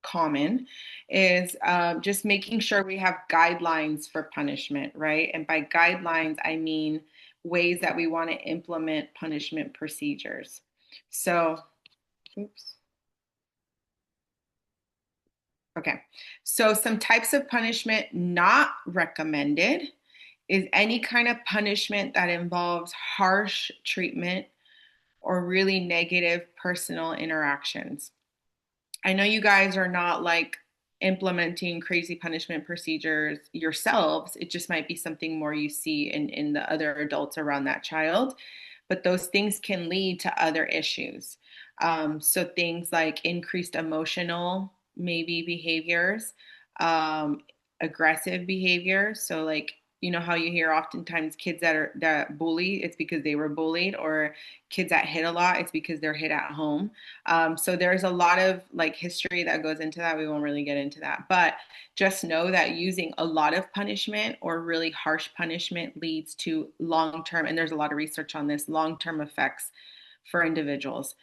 common is just making sure we have guidelines for punishment, right? And by guidelines, I mean ways that we want to implement punishment procedures. So, oops. Okay. So, some types of punishment not recommended is any kind of punishment that involves harsh treatment or really negative personal interactions. I know you guys are not like implementing crazy punishment procedures yourselves. It just might be something more you see in the other adults around that child. But those things can lead to other issues. So things like increased emotional, maybe behaviors, um, aggressive behavior. So like how you hear oftentimes kids that bully, it's because they were bullied, or kids that hit a lot, it's because they're hit at home. So there's a lot of like history that goes into that. We won't really get into that, but just know that using a lot of punishment or really harsh punishment leads to long term, and there's a lot of research on this, long term effects for individuals.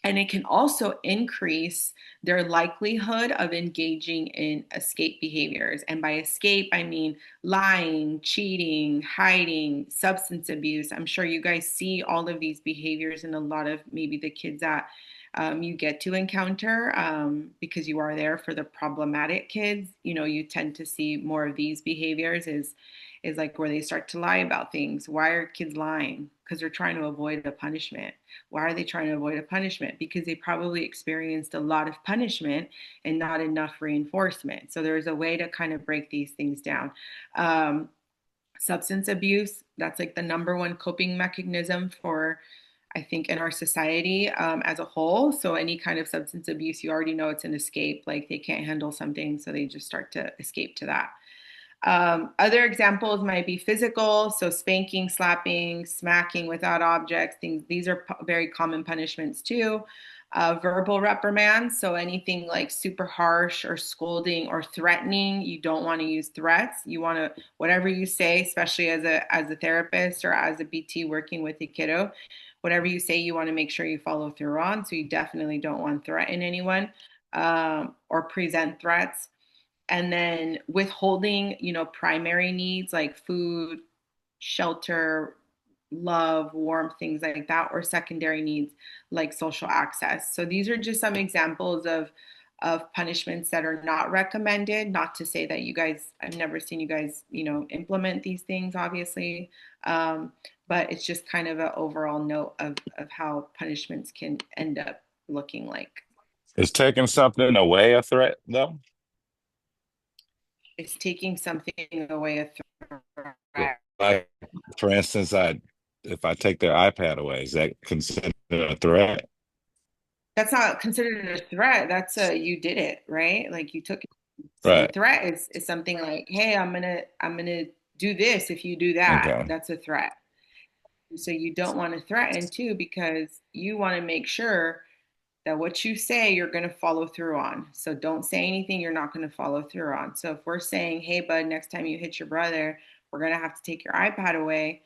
And it can also increase their likelihood of engaging in escape behaviors. And by escape, I mean lying, cheating, hiding, substance abuse. I'm sure you guys see all of these behaviors in a lot of maybe the kids that you get to encounter because you are there for the problematic kids. You tend to see more of these behaviors is like where they start to lie about things. Why are kids lying? Because they're trying to avoid a punishment. Why are they trying to avoid a punishment? Because they probably experienced a lot of punishment and not enough reinforcement. So there's a way to kind of break these things down. Substance abuse, that's like the number one coping mechanism for, I think, in our society as a whole. So any kind of substance abuse, you already know it's an escape. Like they can't handle something, so they just start to escape to that. Other examples might be physical, so spanking, slapping, smacking without objects, things. These are very common punishments too. Verbal reprimands, so anything like super harsh or scolding or threatening, you don't want to use threats. You want to, whatever you say, especially as a therapist or as a BT working with a kiddo, whatever you say, you want to make sure you follow through on. So you definitely don't want to threaten anyone or present threats. And then withholding, primary needs like food, shelter, love, warmth, things like that, or secondary needs like social access. So these are just some examples of punishments that are not recommended. Not to say that you guys, I've never seen you guys, implement these things, obviously. But it's just kind of an overall note of how punishments can end up looking like. Is taking something away a threat though? It's taking something away, a threat. Like, for instance, if I take their iPad away, is that considered a threat? That's not considered a threat. That's a you did it, right? Like you took it. So a Right. threat is something like, hey, I'm gonna do this if you do that. Okay. That's a threat. So you don't want to threaten too because you want to make sure that what you say you're going to follow through on. So don't say anything you're not going to follow through on. So if we're saying, hey, bud, next time you hit your brother, we're going to have to take your iPad away.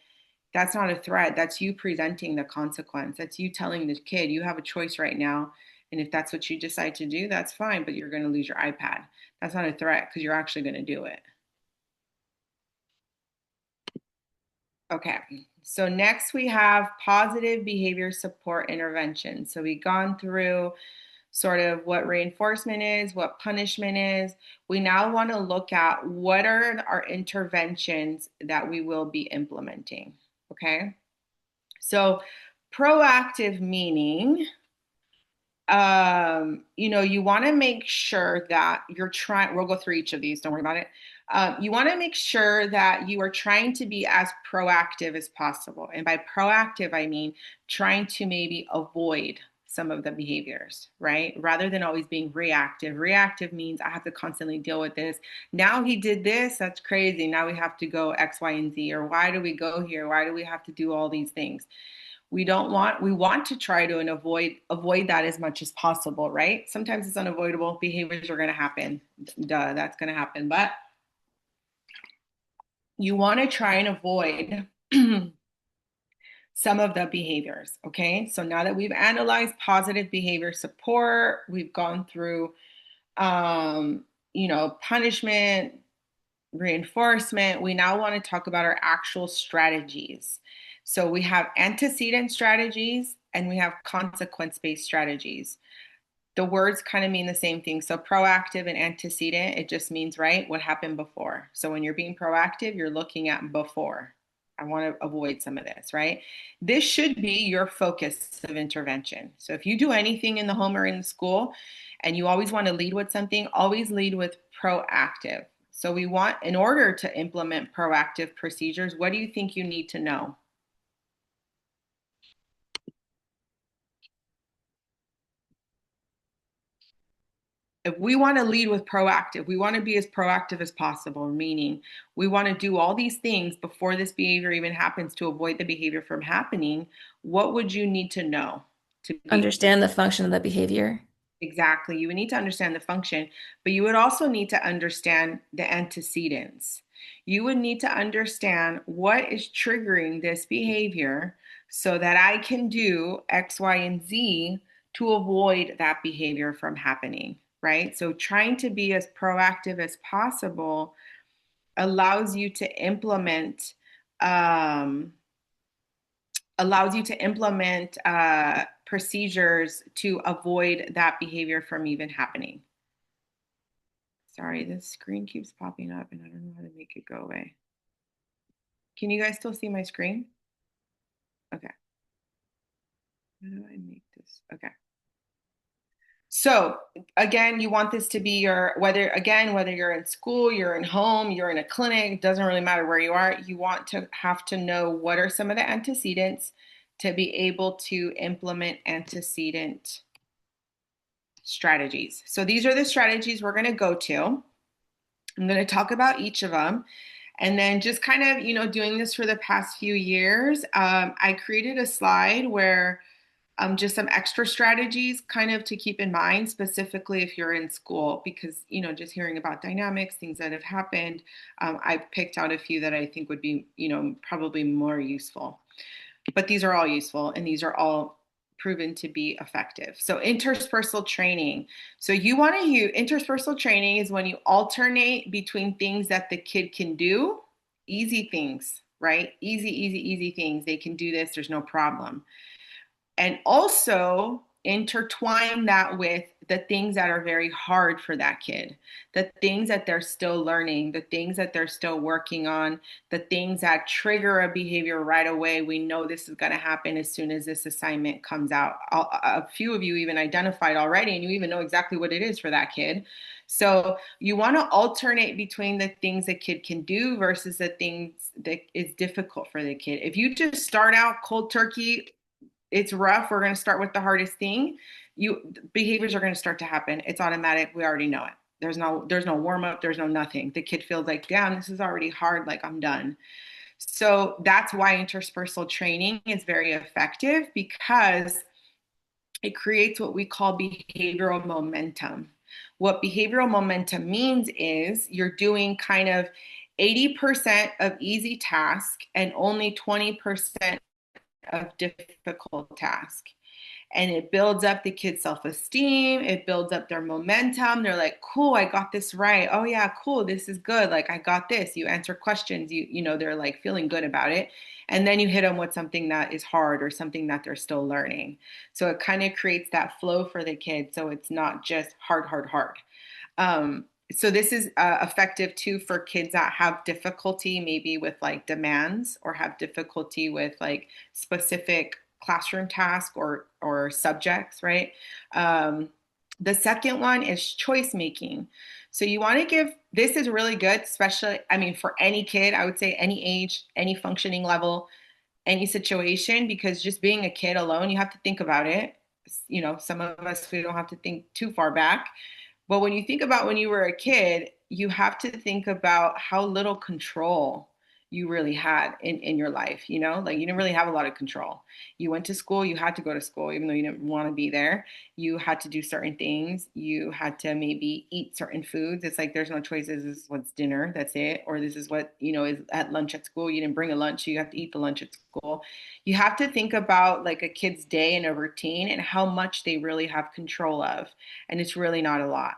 That's not a threat. That's you presenting the consequence. That's you telling the kid, you have a choice right now. And if that's what you decide to do, that's fine, but you're going to lose your iPad. That's not a threat because you're actually going to do it. Okay. So next we have positive behavior support intervention. So we've gone through sort of what reinforcement is, what punishment is. We now want to look at what are our interventions that we will be implementing. Okay. So proactive meaning, you want to make sure that you're trying, we'll go through each of these, don't worry about it. You want to make sure that you are trying to be as proactive as possible. And by proactive, I mean trying to maybe avoid some of the behaviors, right? Rather than always being reactive. Reactive means I have to constantly deal with this. Now he did this, that's crazy. Now we have to go X, Y, and Z. Or why do we go here? Why do we have to do all these things? We want to try to avoid that as much as possible, right? Sometimes it's unavoidable. Behaviors are going to happen. Duh, that's going to happen. But you want to try and avoid some of the behaviors. Okay. So now that we've analyzed positive behavior support, we've gone through, punishment, reinforcement, we now want to talk about our actual strategies. So we have antecedent strategies and we have consequence based strategies. The words kind of mean the same thing. So proactive and antecedent, it just means, right, what happened before. So when you're being proactive, you're looking at before. I want to avoid some of this, right? This should be your focus of intervention. So if you do anything in the home or in the school and you always want to lead with something, always lead with proactive. So we want, in order to implement proactive procedures, what do you think you need to know? If we want to lead with proactive, we want to be as proactive as possible, meaning we want to do all these things before this behavior even happens to avoid the behavior from happening. What would you need to know to be Understand the function of the behavior. exactly? You would need to understand the function, but you would also need to understand the antecedents. You would need to understand what is triggering this behavior so that I can do X, Y, and Z to avoid that behavior from happening, right? So trying to be as proactive as possible allows you to implement um, procedures to avoid that behavior from even happening. Sorry, this screen keeps popping up and I don't know how to make it go away. Can you guys still see my screen? Okay. How do I make this? Okay. So again, you want this to be whether you're in school, you're in home, you're in a clinic, doesn't really matter where you are, you want to have to know what are some of the antecedents to be able to implement antecedent strategies. So these are the strategies we're going to go to. I'm going to talk about each of them. And then just kind of, doing this for the past few years, I created a slide where just some extra strategies kind of to keep in mind, specifically if you're in school, because, just hearing about dynamics, things that have happened, I picked out a few that I think would be, probably more useful. But these are all useful and these are all proven to be effective. So interspersal training. So you want to use interspersal training is when you alternate between things that the kid can do, easy things, right? Easy things. They can do this, there's no problem. And also intertwine that with the things that are very hard for that kid, the things that they're still learning, the things that they're still working on, the things that trigger a behavior right away. We know this is going to happen as soon as this assignment comes out. A few of you even identified already, and you even know exactly what it is for that kid. So you want to alternate between the things the kid can do versus the things that is difficult for the kid. If you just start out cold turkey, it's rough, we're going to start with the hardest thing, you behaviors are going to start to happen. It's automatic. We already know it. There's no warm up, there's no nothing. The kid feels like, damn, this is already hard, like I'm done. So that's why interspersal training is very effective, because it creates what we call behavioral momentum. What behavioral momentum means is you're doing kind of 80% of easy task and only 20% of difficult task, and it builds up the kids' self-esteem. It builds up their momentum. They're like, cool, I got this right. Oh yeah, cool, this is good, like I got this. You answer questions, you know, they're like feeling good about it. And then you hit them with something that is hard or something that they're still learning. So it kind of creates that flow for the kids, so it's not just hard, hard, hard. So this is effective too for kids that have difficulty maybe with like demands, or have difficulty with like specific classroom tasks or subjects, right? The second one is choice making. So you want to give, this is really good, especially, I mean, for any kid, I would say any age, any functioning level, any situation, because just being a kid alone, you have to think about it. You know, some of us, we don't have to think too far back. But when you think about when you were a kid, you have to think about how little control you really had in your life, you know? Like you didn't really have a lot of control. You went to school, you had to go to school, even though you didn't want to be there. You had to do certain things. You had to maybe eat certain foods. It's like there's no choices. This is what's dinner, that's it. Or this is what, you know, is at lunch at school. You didn't bring a lunch, so you have to eat the lunch at school. You have to think about like a kid's day and a routine and how much they really have control of. And it's really not a lot.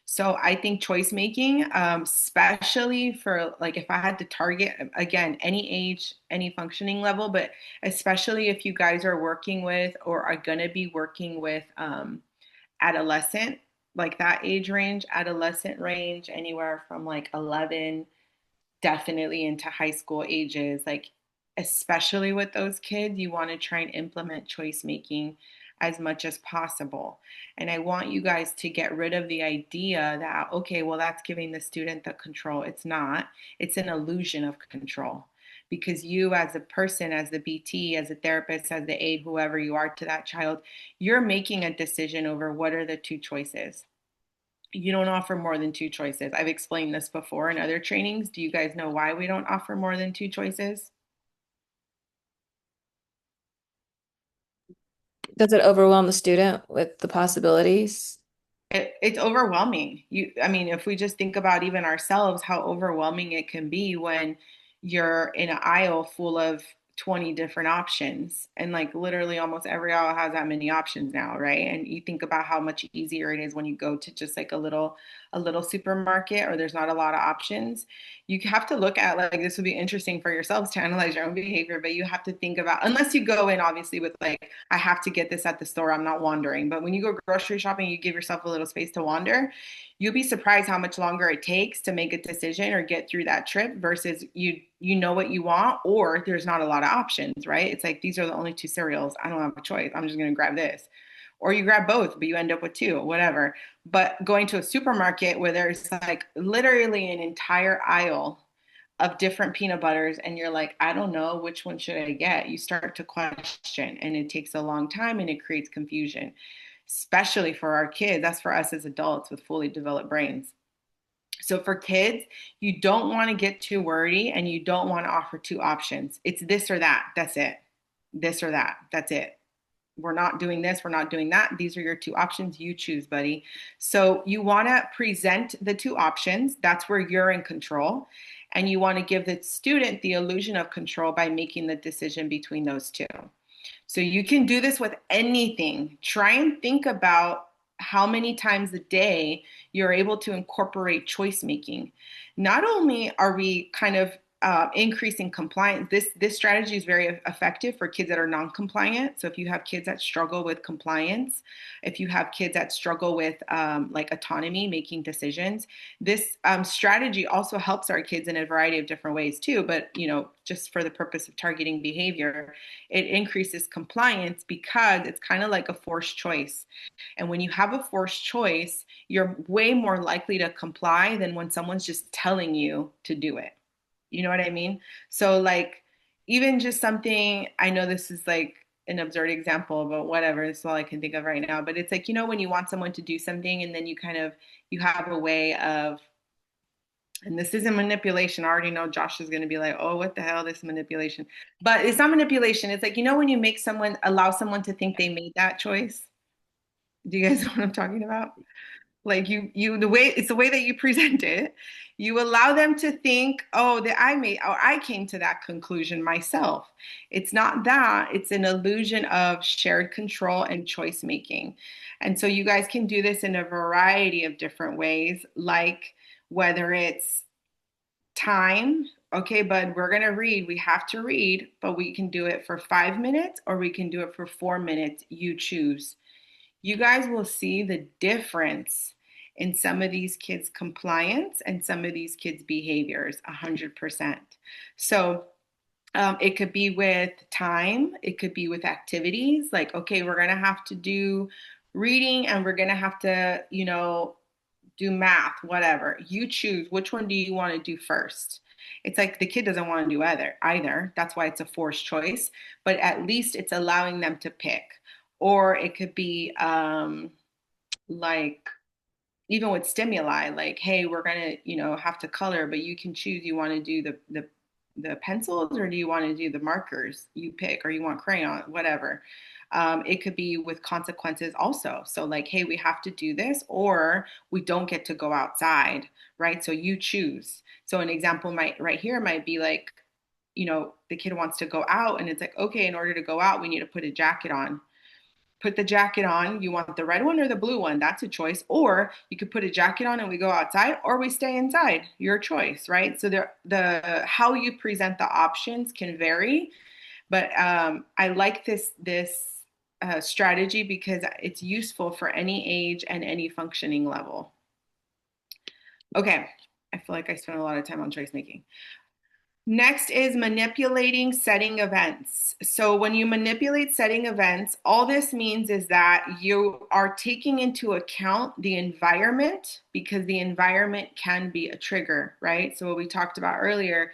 So I think choice making, especially for like if I had to target again any age, any functioning level, but especially if you guys are working with or are gonna be working with adolescent, like that age range, adolescent range, anywhere from like 11 definitely into high school ages, like especially with those kids, you want to try and implement choice making as much as possible. And I want you guys to get rid of the idea that, okay, well, that's giving the student the control. It's not, it's an illusion of control. Because you, as a person, as the BT, as a therapist, as the aide, whoever you are to that child, you're making a decision over what are the two choices. You don't offer more than two choices. I've explained this before in other trainings. Do you guys know why we don't offer more than two choices? Does it overwhelm the student with the possibilities? It's overwhelming. I mean, if we just think about even ourselves, how overwhelming it can be when you're in an aisle full of 20 different options. And like literally almost every aisle has that many options now, right? And you think about how much easier it is when you go to just like a little supermarket, or there's not a lot of options. You have to look at, like, this would be interesting for yourselves to analyze your own behavior, but you have to think about, unless you go in obviously with like, I have to get this at the store, I'm not wandering. But when you go grocery shopping, you give yourself a little space to wander. You'll be surprised how much longer it takes to make a decision or get through that trip versus you know what you want, or there's not a lot of options, right? It's like these are the only two cereals. I don't have a choice. I'm just going to grab this. Or you grab both, but you end up with two, whatever. But going to a supermarket where there's like literally an entire aisle of different peanut butters, and you're like, I don't know, which one should I get? You start to question, and it takes a long time and it creates confusion, especially for our kids. That's for us as adults with fully developed brains. So for kids, you don't want to get too wordy, and you don't want to offer two options. It's this or that. That's it. This or that. That's it. We're not doing this, we're not doing that. These are your two options. You choose, buddy. So you want to present the two options. That's where you're in control. And you want to give the student the illusion of control by making the decision between those two. So you can do this with anything. Try and think about how many times a day you're able to incorporate choice making. Not only are we kind of increasing compliance. This strategy is very effective for kids that are non-compliant. So if you have kids that struggle with compliance, if you have kids that struggle with like autonomy, making decisions, this strategy also helps our kids in a variety of different ways too. But just for the purpose of targeting behavior, it increases compliance because it's kind of like a forced choice. And when you have a forced choice, you're way more likely to comply than when someone's just telling you to do it. You know what I mean? So like even just something, I know this is like an absurd example, but whatever, it's all I can think of right now. But it's like, when you want someone to do something and then you have a way of, and this isn't manipulation. I already know Josh is going to be like, oh, what the hell? This is manipulation. But it's not manipulation. It's like, when you allow someone to think they made that choice. Do you guys know what I'm talking about? Like the way it's the way that you present it, you allow them to think, oh, that I came to that conclusion myself. It's not that, it's an illusion of shared control and choice making. And so you guys can do this in a variety of different ways, like whether it's time. Okay, bud, we're going to read. We have to read, but we can do it for 5 minutes or we can do it for 4 minutes. You choose. You guys will see the difference in some of these kids' compliance and some of these kids' behaviors 100%. So it could be with time, it could be with activities like, okay, we're going to have to do reading and we're going to have to, do math, whatever. You choose which one do you want to do first. It's like the kid doesn't want to do either. That's why it's a forced choice, but at least it's allowing them to pick. Or it could be like even with stimuli, like, hey, we're gonna, have to color, but you can choose. You want to do the pencils or do you want to do the markers? You pick, or you want crayon, whatever. It could be with consequences also. So like, hey, we have to do this, or we don't get to go outside, right? So you choose. So an example right here might be like, the kid wants to go out, and it's like, okay, in order to go out, we need to put a jacket on. Put the jacket on. You want the red one or the blue one? That's a choice. Or you could put a jacket on and we go outside, or we stay inside. Your choice, right? So the how you present the options can vary, but I like this strategy because it's useful for any age and any functioning level. Okay, I feel like I spent a lot of time on choice making. Next is manipulating setting events. So when you manipulate setting events, all this means is that you are taking into account the environment, because the environment can be a trigger, right? So what we talked about earlier,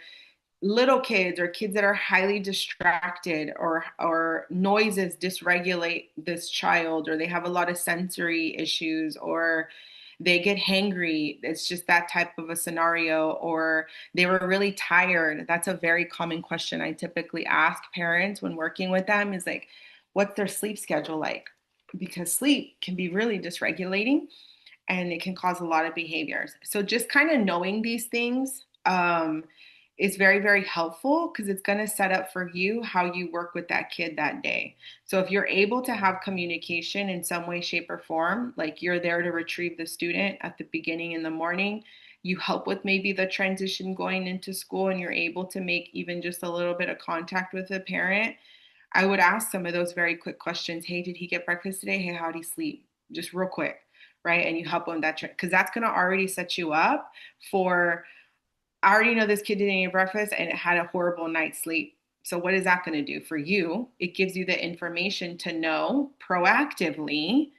little kids or kids that are highly distracted, or noises dysregulate this child, or they have a lot of sensory issues, or they get hangry. It's just that type of a scenario. Or they were really tired. That's a very common question I typically ask parents when working with them, is like, what's their sleep schedule like? Because sleep can be really dysregulating and it can cause a lot of behaviors. So just kind of knowing these things is very, very helpful, because it's going to set up for you how you work with that kid that day. So if you're able to have communication in some way, shape, or form, like you're there to retrieve the student at the beginning in the morning, you help with maybe the transition going into school, and you're able to make even just a little bit of contact with the parent, I would ask some of those very quick questions. Hey, did he get breakfast today? Hey, how'd he sleep? Just real quick, right? And you help them that, because that's going to already set you up for, I already know this kid didn't eat breakfast and it had a horrible night's sleep. So what is that going to do for you? It gives you the information to know proactively,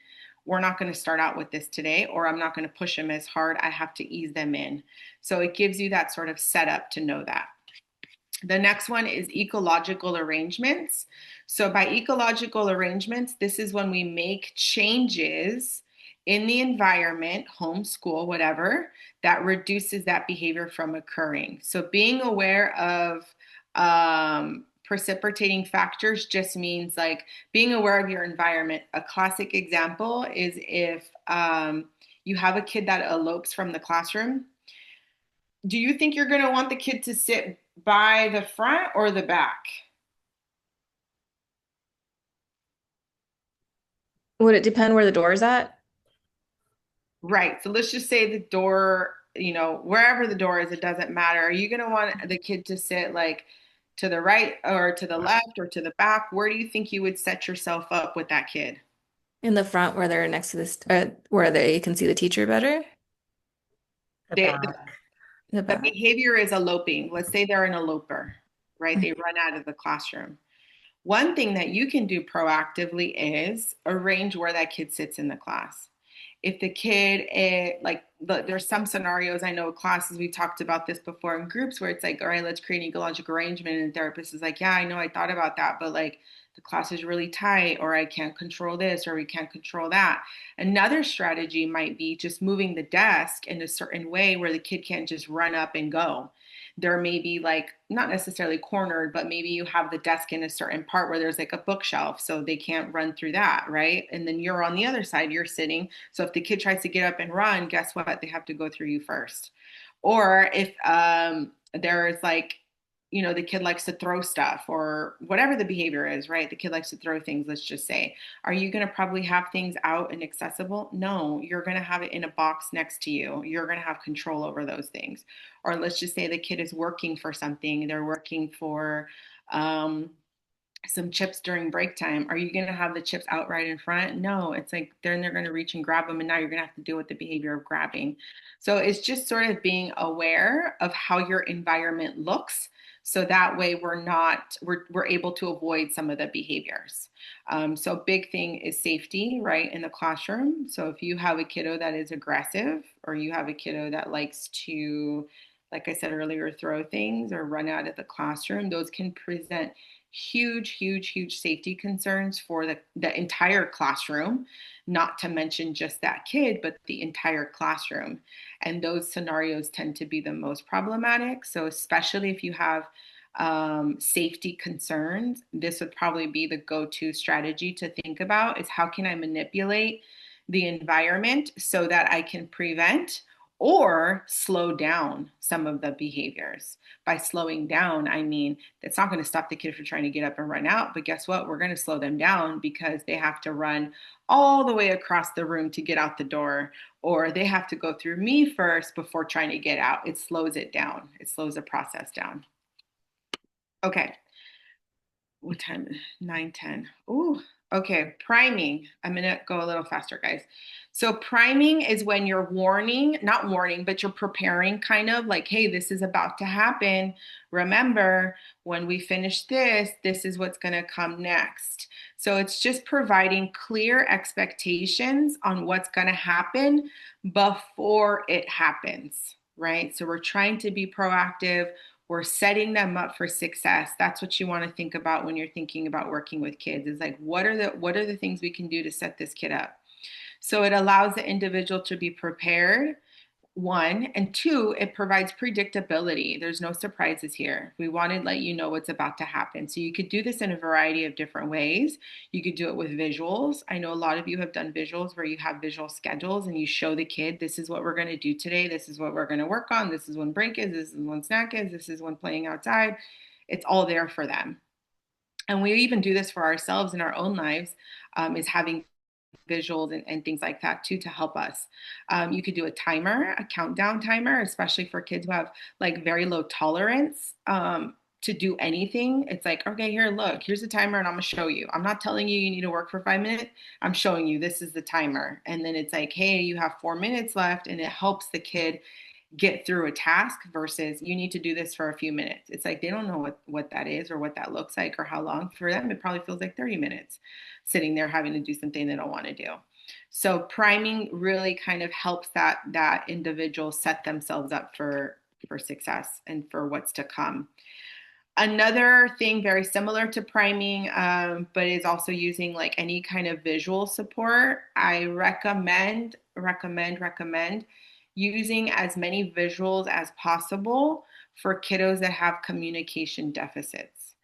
we're not going to start out with this today, or I'm not going to push them as hard. I have to ease them in. So it gives you that sort of setup to know that. The next one is ecological arrangements. So by ecological arrangements, this is when we make changes in the environment, home, school, whatever, that reduces that behavior from occurring. So being aware of precipitating factors just means like being aware of your environment. A classic example is if you have a kid that elopes from the classroom. Do you think you're going to want the kid to sit by the front or the back? Would it depend where the door is at? Right. So let's just say the door wherever the door is, it doesn't matter. Are you going to want the kid to sit like to the right or to the left or to the back? Where do you think you would set yourself up with that kid? In the front where they're next to this, where they can see the teacher better? The They, back. The the back. behavior is eloping. Let's say they're an eloper, right? They Mm. run out of the classroom. One thing that you can do proactively is arrange where that kid sits in the class. If the kid there's some scenarios, I know classes, we talked about this before in groups, where it's like, all right, let's create an ecological arrangement, and the therapist is like, yeah, I know, I thought about that, but like the class is really tight, or I can't control this, or we can't control that. Another strategy might be just moving the desk in a certain way where the kid can't just run up and go. There may be like not necessarily cornered, but maybe you have the desk in a certain part where there's like a bookshelf, so they can't run through that, right? And then you're on the other side, you're sitting. So if the kid tries to get up and run, guess what? They have to go through you first. Or if there's like, the kid likes to throw stuff or whatever the behavior is, right? The kid likes to throw things, let's just say. Are you going to probably have things out and accessible? No, you're going to have it in a box next to you. You're going to have control over those things. Or let's just say the kid is working for something, they're working for um, some chips during break time. Are you going to have the chips out right in front? No, it's like then they're going to reach and grab them, and now you're going to have to deal with the behavior of grabbing. So it's just sort of being aware of how your environment looks, so that way we're able to avoid some of the behaviors. So big thing is safety, right, in the classroom. So if you have a kiddo that is aggressive, or you have a kiddo that likes to, like I said earlier, throw things or run out of the classroom, those can present huge, huge, huge safety concerns for the entire classroom, not to mention just that kid, but the entire classroom. And those scenarios tend to be the most problematic. So, especially if you have safety concerns, this would probably be the go-to strategy to think about is how can I manipulate the environment so that I can prevent or slow down some of the behaviors. By slowing down, I mean, it's not going to stop the kid from trying to get up and run out, but guess what? We're going to slow them down because they have to run all the way across the room to get out the door, or they have to go through me first before trying to get out. It slows it down, it slows the process down. Okay, what time? 9:10. Ooh, okay. Priming. I'm gonna go a little faster, guys. So priming is when you're warning, not warning, but you're preparing, kind of like, hey, this is about to happen. Remember, when we finish this, this is what's gonna come next. So it's just providing clear expectations on what's gonna happen before it happens, right? So we're trying to be proactive, we're setting them up for success. That's what you want to think about when you're thinking about working with kids, is like, what are the things we can do to set this kid up? So it allows the individual to be prepared, one, and two, it provides predictability. There's no surprises here. We want to let you know what's about to happen. So you could do this in a variety of different ways. You could do it with visuals. I know a lot of you have done visuals where you have visual schedules and you show the kid, this is what we're going to do today. This is what we're going to work on. This is when break is. This is when snack is. This is when playing outside. It's all there for them. And we even do this for ourselves in our own lives, is having visuals and things like that too to help us. You could do a timer, a countdown timer, especially for kids who have like very low tolerance to do anything. It's like, okay, here, look, here's a timer and I'm gonna show you. I'm not telling you you need to work for 5 minutes. I'm showing you this is the timer. And then it's like, hey, you have 4 minutes left, and it helps the kid get through a task versus you need to do this for a few minutes. It's like they don't know what that is or what that looks like or how long. For them, it probably feels like 30 minutes sitting there having to do something they don't want to do. So priming really kind of helps that individual set themselves up for success and for what's to come. Another thing very similar to priming, but is also using like any kind of visual support, I recommend using as many visuals as possible for kiddos that have communication deficits.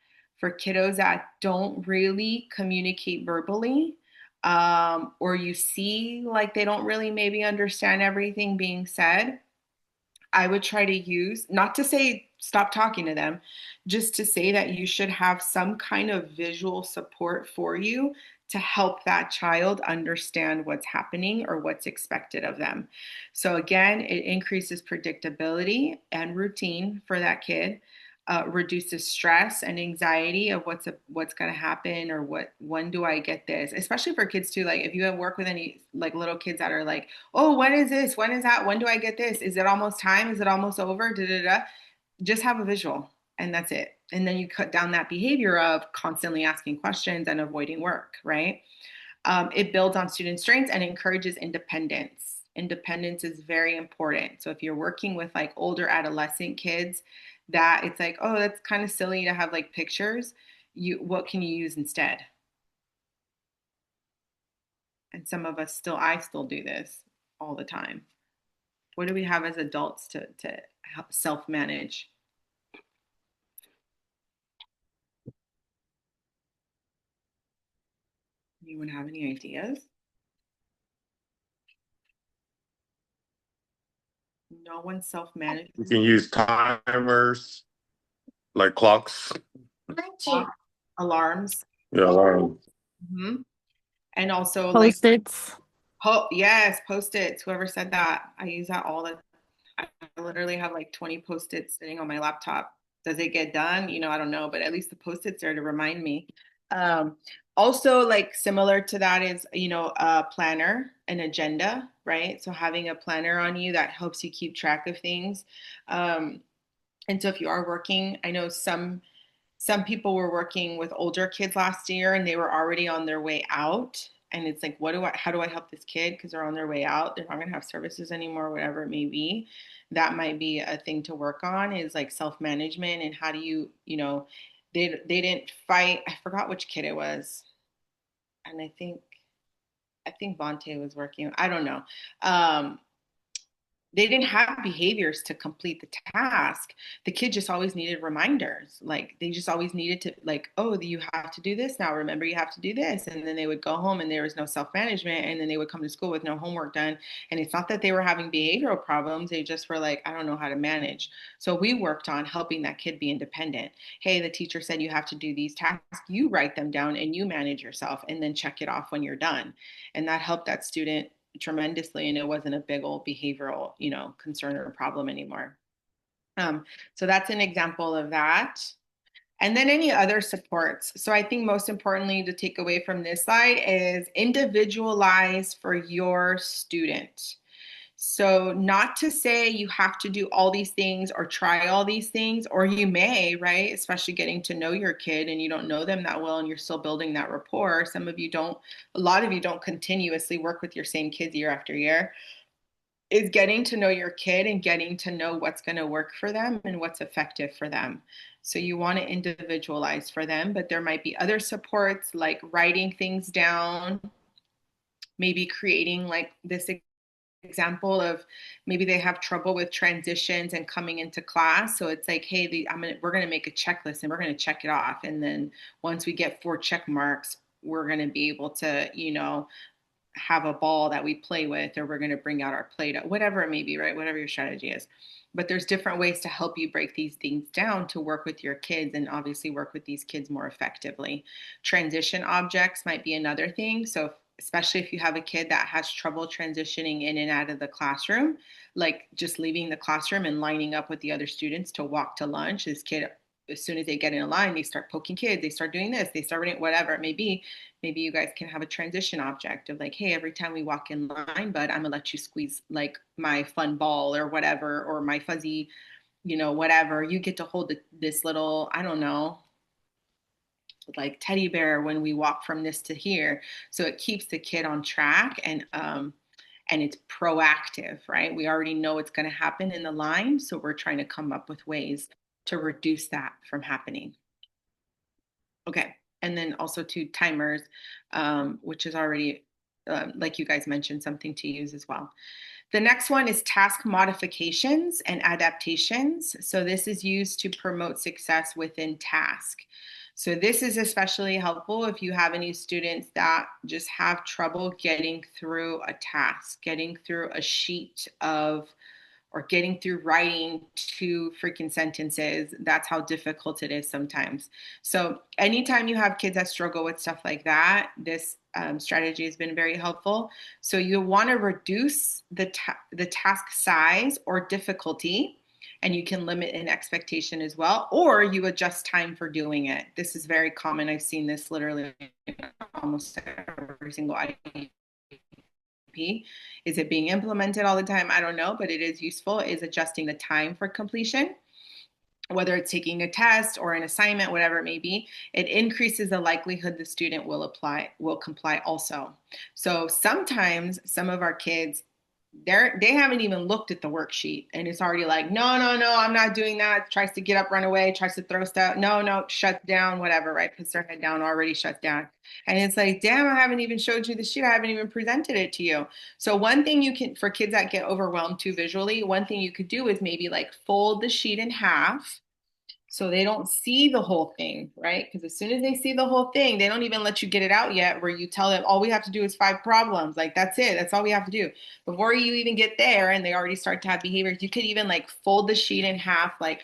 For kiddos that don't really communicate verbally, or you see like they don't really maybe understand everything being said, I would try to use, not to say stop talking to them, just to say that you should have some kind of visual support for you to help that child understand what's happening or what's expected of them. So again, it increases predictability and routine for that kid, reduces stress and anxiety of what's going to happen, or when do I get this, especially for kids too. Like if you have work with any like little kids that are like, oh, when is this, when is that, when do I get this, is it almost time, is it almost over, da da da. Just have a visual, and that's it. And then you cut down that behavior of constantly asking questions and avoiding work, right? It builds on student strengths and encourages independence. Independence is very important. So if you're working with like older adolescent kids, that it's like, oh, that's kind of silly to have like pictures. What can you use instead? And some of us still, I still do this all the time. What do we have as adults to self manage? Anyone have any ideas? No one self You managing. can use timers like clocks. Alarms. Yeah, alarm. Hmm. And also like, Post-its. yes, post-its. Whoever said that, I use that all the. I literally have like 20 post-its sitting on my laptop. Does it get done? I don't know, but at least the post-its are to remind me. Um, Also, like similar to that is, a planner, an agenda, right? So having a planner on you that helps you keep track of things. Um, and so if you are working, I know some people were working with older kids last year and they were already on their way out. And it's like, how do I help this kid? Because they're on their way out. They're not going to have services anymore, whatever it may be. That might be a thing to work on, is like self management. And how do they didn't fight. I forgot which kid it was. And I think Bonte was working. I don't know. Um, they didn't have behaviors to complete the task. The kid just always needed reminders. Like they just always needed to, like, oh, you have to do this now. Remember, you have to do this. And then they would go home and there was no self-management. And then they would come to school with no homework done. And it's not that they were having behavioral problems. They just were like, I don't know how to manage. So we worked on helping that kid be independent. Hey, the teacher said you have to do these tasks. You write them down and you manage yourself and then check it off when you're done. And that helped that student tremendously, and it wasn't a big old behavioral concern or problem anymore. So that's an example of that. And then any other supports. So I think most importantly to take away from this slide is individualize for your student. So, not to say you have to do all these things or try all these things, or you may, right? Especially getting to know your kid and you don't know them that well and you're still building that rapport. Some of you don't, a lot of you don't continuously work with your same kids year after year. Is getting to know your kid and getting to know what's going to work for them and what's effective for them. So, you want to individualize for them, but there might be other supports like writing things down, maybe creating like this example of maybe they have trouble with transitions and coming into class. So it's like, hey, we're gonna make a checklist and we're gonna check it off. And then once we get 4 check marks, we're gonna be able to, have a ball that we play with, or we're going to bring out our Play-Doh, whatever it may be, right? Whatever your strategy is. But there's different ways to help you break these things down to work with your kids and obviously work with these kids more effectively. Transition objects might be another thing. So, especially if you have a kid that has trouble transitioning in and out of the classroom, like just leaving the classroom and lining up with the other students to walk to lunch, this kid, as soon as they get in a line, they start poking kids, they start doing this, they start doing whatever it may be. Maybe you guys can have a transition object of like, hey, every time we walk in line, bud, I'm gonna let you squeeze like my fun ball or whatever, or my fuzzy, whatever. You get to hold this little, I don't know, like teddy bear when we walk from this to here. So it keeps the kid on track, and it's proactive, right? We already know it's going to happen in the line, so we're trying to come up with ways to reduce that from happening. Okay. And then also two timers, which is already, like you guys mentioned, something to use as well. The next one is task modifications and adaptations. So this is used to promote success within task. So this is especially helpful if you have any students that just have trouble getting through a task, getting through a sheet of or getting through writing 2 freaking sentences. That's how difficult it is sometimes. So anytime you have kids that struggle with stuff like that, this strategy has been very helpful. So you want to reduce the task size or difficulty, and you can limit an expectation as well, or you adjust time for doing it. This is very common. I've seen this literally almost every single IEP. Is it being implemented all the time? I don't know, but it is useful, is adjusting the time for completion, whether it's taking a test or an assignment, whatever it may be. It increases the likelihood the student will comply also. So sometimes some of our kids, they haven't even looked at the worksheet and it's already like, no, no, no, I'm not doing that. Tries to get up, run away, tries to throw stuff. No, no, shut down, whatever, right? Puts their head down, already shut down. And it's like, damn, I haven't even showed you the sheet. I haven't even presented it to you. So one thing you can, for kids that get overwhelmed too visually, one thing you could do is maybe like fold the sheet in half so they don't see the whole thing, right? Because as soon as they see the whole thing, they don't even let you get it out yet, where you tell them, all we have to do is 5 problems. Like, that's it. That's all we have to do. Before you even get there and they already start to have behaviors, you could even like fold the sheet in half, like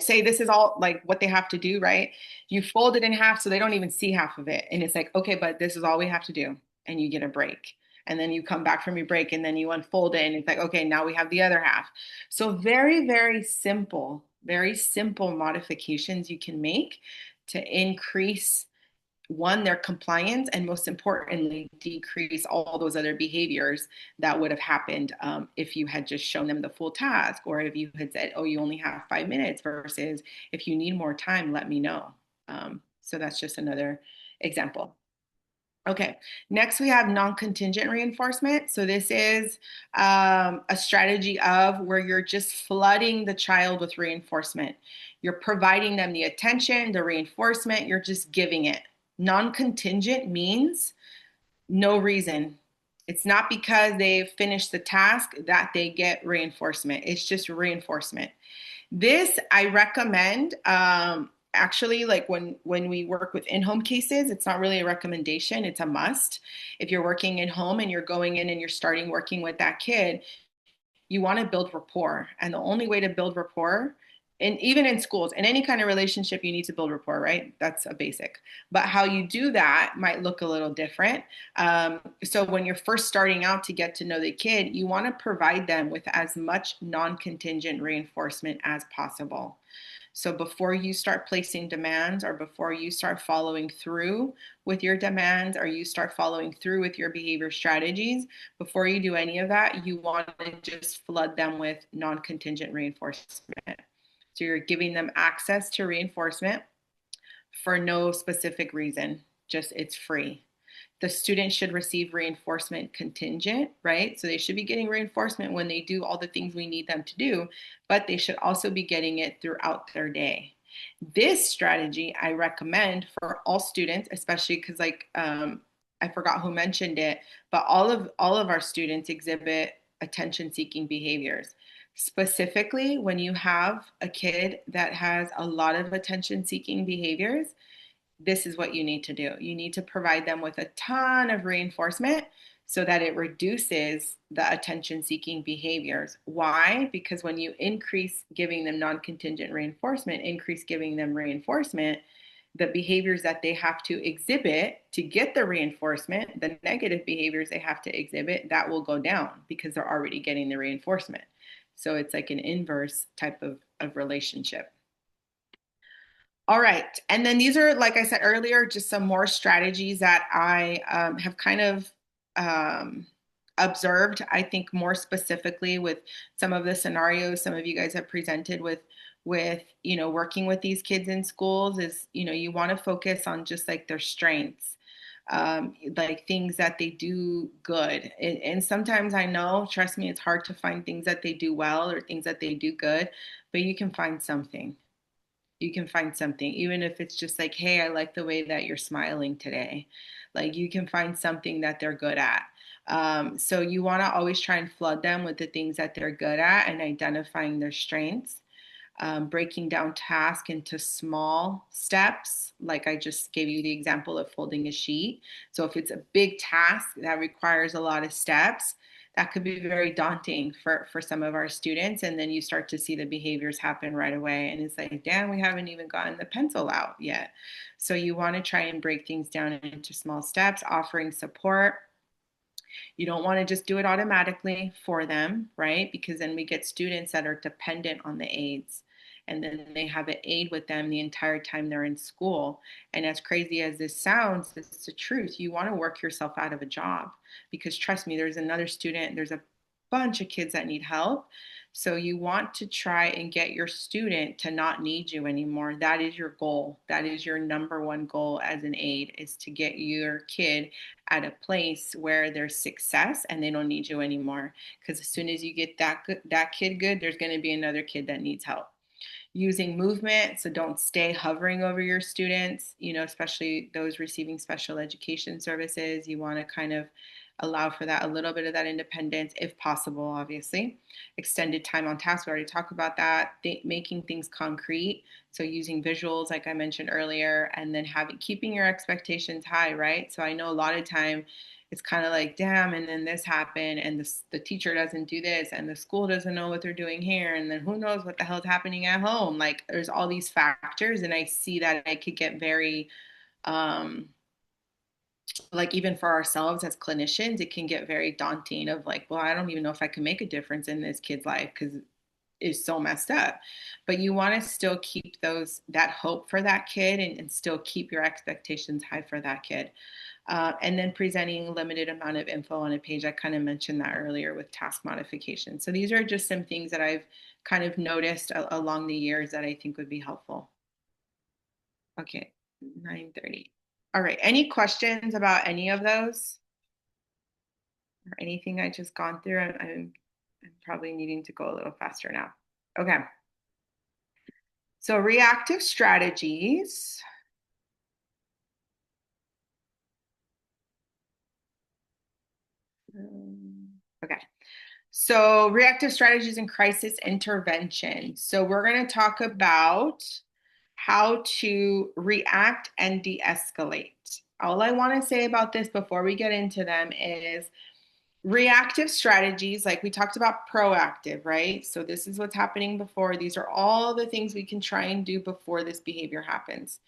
say this is all like what they have to do, right? You fold it in half so they don't even see half of it. And it's like, okay, but this is all we have to do. And you get a break. And then you come back from your break and then you unfold it and it's like, okay, now we have the other half. So very simple modifications you can make to increase, one, their compliance, and most importantly, decrease all those other behaviors that would have happened if you had just shown them the full task, or if you had said, oh, you only have 5 minutes, versus if you need more time, let me know. So that's just another example. Okay, next we have non-contingent reinforcement. So this is a strategy of where you're just flooding the child with reinforcement. You're providing them the attention, the reinforcement, you're just giving it. Non-contingent means no reason. It's not because they've finished the task that they get reinforcement. It's just reinforcement. This I recommend. Actually, like when we work with in-home cases, it's not really a recommendation, it's a must. If you're working in home and you're going in and you're starting working with that kid, you want to build rapport. And the only way to build rapport, and even in schools, in any kind of relationship, you need to build rapport, right? That's a basic. But how you do that might look a little different. So when you're first starting out to get to know the kid, you want to provide them with as much non-contingent reinforcement as possible. So before you start placing demands, or before you start following through with your demands, or you start following through with your behavior strategies, before you do any of that, you want to just flood them with non-contingent reinforcement. So you're giving them access to reinforcement for no specific reason, just it's free. The student should receive reinforcement contingent, right? So they should be getting reinforcement when they do all the things we need them to do, but they should also be getting it throughout their day. This strategy I recommend for all students, especially because I forgot who mentioned it, but all of our students exhibit attention seeking behaviors. Specifically, when you have a kid that has a lot of attention seeking behaviors, this is what you need to do. You need to provide them with a ton of reinforcement so that it reduces the attention seeking behaviors. Why? Because when you increase giving them non contingent reinforcement, increase giving them reinforcement, the behaviors that they have to exhibit to get the reinforcement, the negative behaviors they have to exhibit, that will go down because they're already getting the reinforcement. So it's like an inverse type of relationship. All right. And then these are, like I said earlier, just some more strategies that I have kind of um, observed. I think more specifically with some of the scenarios some of you guys have presented with working with these kids in schools is, you want to focus on just like their strengths, like things that they do good. And sometimes I know, trust me, it's hard to find things that they do well or things that they do good, but you can find something. You can find something, even if it's just like, hey, I like the way that you're smiling today. Like you can find something that they're good at. So you want to always try and flood them with the things that they're good at and identifying their strengths, breaking down tasks into small steps. Like I just gave you the example of folding a sheet. So if it's a big task that requires a lot of steps, that could be very daunting for some of our students. And then you start to see the behaviors happen right away. And it's like, damn, we haven't even gotten the pencil out yet. So you want to try and break things down into small steps, offering support. You don't want to just do it automatically for them, right? Because then we get students that are dependent on the aids. And then they have an aid with them the entire time they're in school. And as crazy as this sounds, it's the truth. You want to work yourself out of a job because trust me, there's another student, there's a bunch of kids that need help. So you want to try and get your student to not need you anymore. That is your goal. That is your number one goal as an aide, is to get your kid at a place where there's success and they don't need you anymore. Because as soon as you get that kid good, there's going to be another kid that needs help. Using movement, so don't stay hovering over your students, especially those receiving special education services. You want to kind of allow for that, a little bit of that independence if possible, obviously. Extended time on task, we already talked about that. Making things concrete, so using visuals like I mentioned earlier, and then keeping your expectations high, right? So I know a lot of time it's kind of like, damn, and then this happened, and the teacher doesn't do this, and the school doesn't know what they're doing here, and then who knows what the hell's happening at home. Like, there's all these factors, and I see that I could get very, like, even for ourselves as clinicians, it can get very daunting of like, well, I don't even know if I can make a difference in this kid's life because it's so messed up. But you want to still keep that hope for that kid, and still keep your expectations high for that kid. And then presenting limited amount of info on a page. I kind of mentioned that earlier with task modification. So these are just some things that I've kind of noticed along the years that I think would be helpful. Okay, 9:30. All right, any questions about any of those or anything I just gone through? I'm probably needing to go a little faster now. Okay, so reactive strategies. Okay. So, reactive strategies and crisis intervention. So, we're going to talk about how to react and de escalate. All I want to say about this before we get into them is reactive strategies, like we talked about proactive, right? So, this is what's happening before. These are all the things we can try and do before this behavior happens.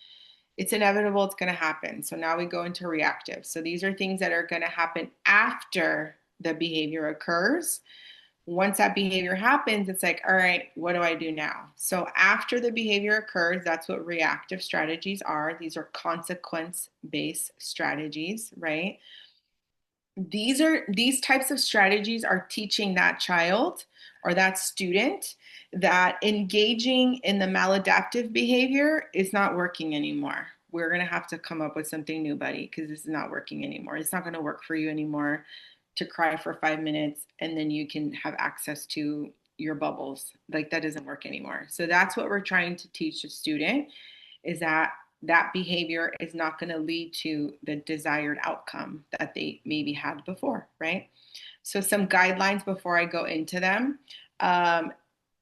It's inevitable, it's going to happen. So, now we go into reactive. So, these are things that are going to happen after the behavior occurs. Once that behavior happens, it's like, all right, what do I do now? So after the behavior occurs, that's what reactive strategies are. These are consequence-based strategies, right? These types of strategies are teaching that child or that student that engaging in the maladaptive behavior is not working anymore. We're going to have to come up with something new, buddy, because this is not working anymore. It's not going to work for you anymore to cry for 5 minutes and then you can have access to your bubbles. Like, that doesn't work anymore. So that's what we're trying to teach the student, is that behavior is not going to lead to the desired outcome that they maybe had before, right? So some guidelines before I go into them.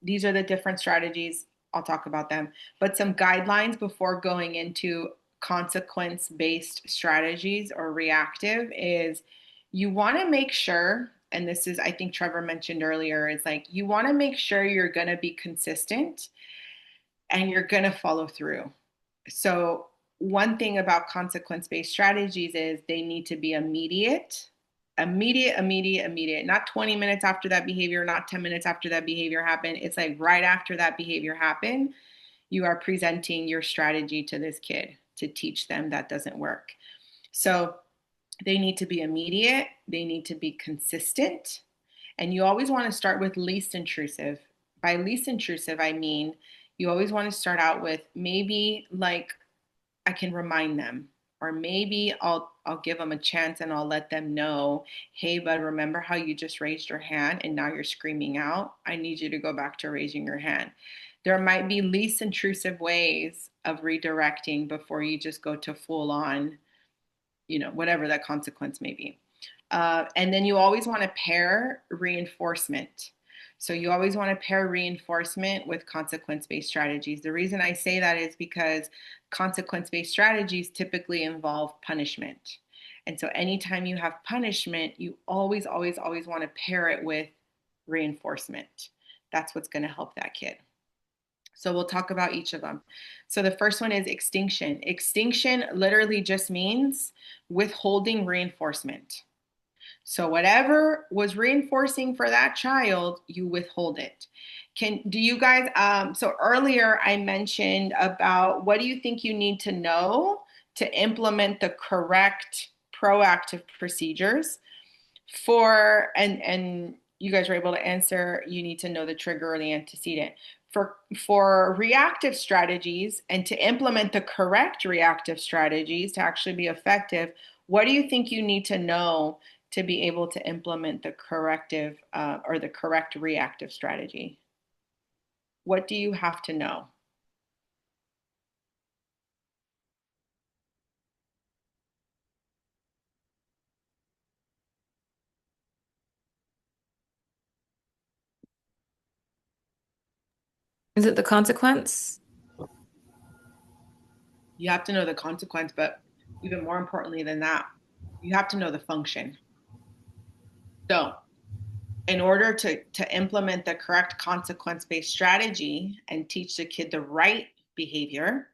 These are the different strategies. I'll talk about them, but some guidelines before going into consequence-based strategies or reactive is you want to make sure, and this is, I think Trevor mentioned earlier, is like you want to make sure you're going to be consistent and you're going to follow through. So, one thing about consequence based strategies is they need to be immediate, immediate, not 20 minutes after that behavior, not 10 minutes after that behavior happened. It's like right after that behavior happened, you are presenting your strategy to this kid to teach them that doesn't work. So, they need to be immediate, they need to be consistent, and you always want to start with least intrusive. By least intrusive, I mean you always want to start out with maybe like I can remind them, or maybe I'll give them a chance and I'll let them know, hey, bud, remember how you just raised your hand and now you're screaming out? I need you to go back to raising your hand. There might be least intrusive ways of redirecting before you just go to full on, whatever that consequence may be. And then you always want to pair reinforcement. So you always want to pair reinforcement with consequence-based strategies. The reason I say that is because consequence-based strategies typically involve punishment. And so anytime you have punishment, you always, always, always want to pair it with reinforcement. That's what's going to help that kid. So we'll talk about each of them. So the first one is extinction. Extinction literally just means withholding reinforcement. So whatever was reinforcing for that child, you withhold it. Do you guys, so earlier I mentioned about what do you think you need to know to implement the correct proactive procedures and you guys were able to answer, you need to know the trigger or the antecedent. For reactive strategies and to implement the correct reactive strategies to actually be effective, what do you think you need to know to be able to implement the corrective or the correct reactive strategy? What do you have to know? Is it the consequence? You have to know the consequence, but even more importantly than that, you have to know the function. So in order to implement the correct consequence-based strategy and teach the kid the right behavior,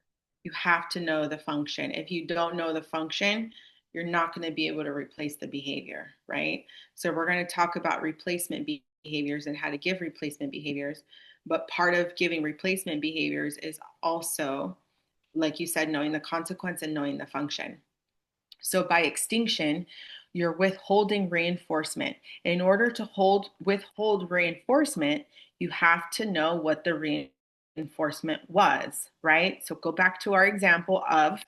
you have to know the function. If you don't know the function, you're not going to be able to replace the behavior, right? So we're going to talk about replacement behaviors and how to give replacement behaviors. But part of giving replacement behaviors is also, like you said, knowing the consequence and knowing the function. So by extinction, you're withholding reinforcement. In order to withhold reinforcement, you have to know what the reinforcement was, right? So go back to our example of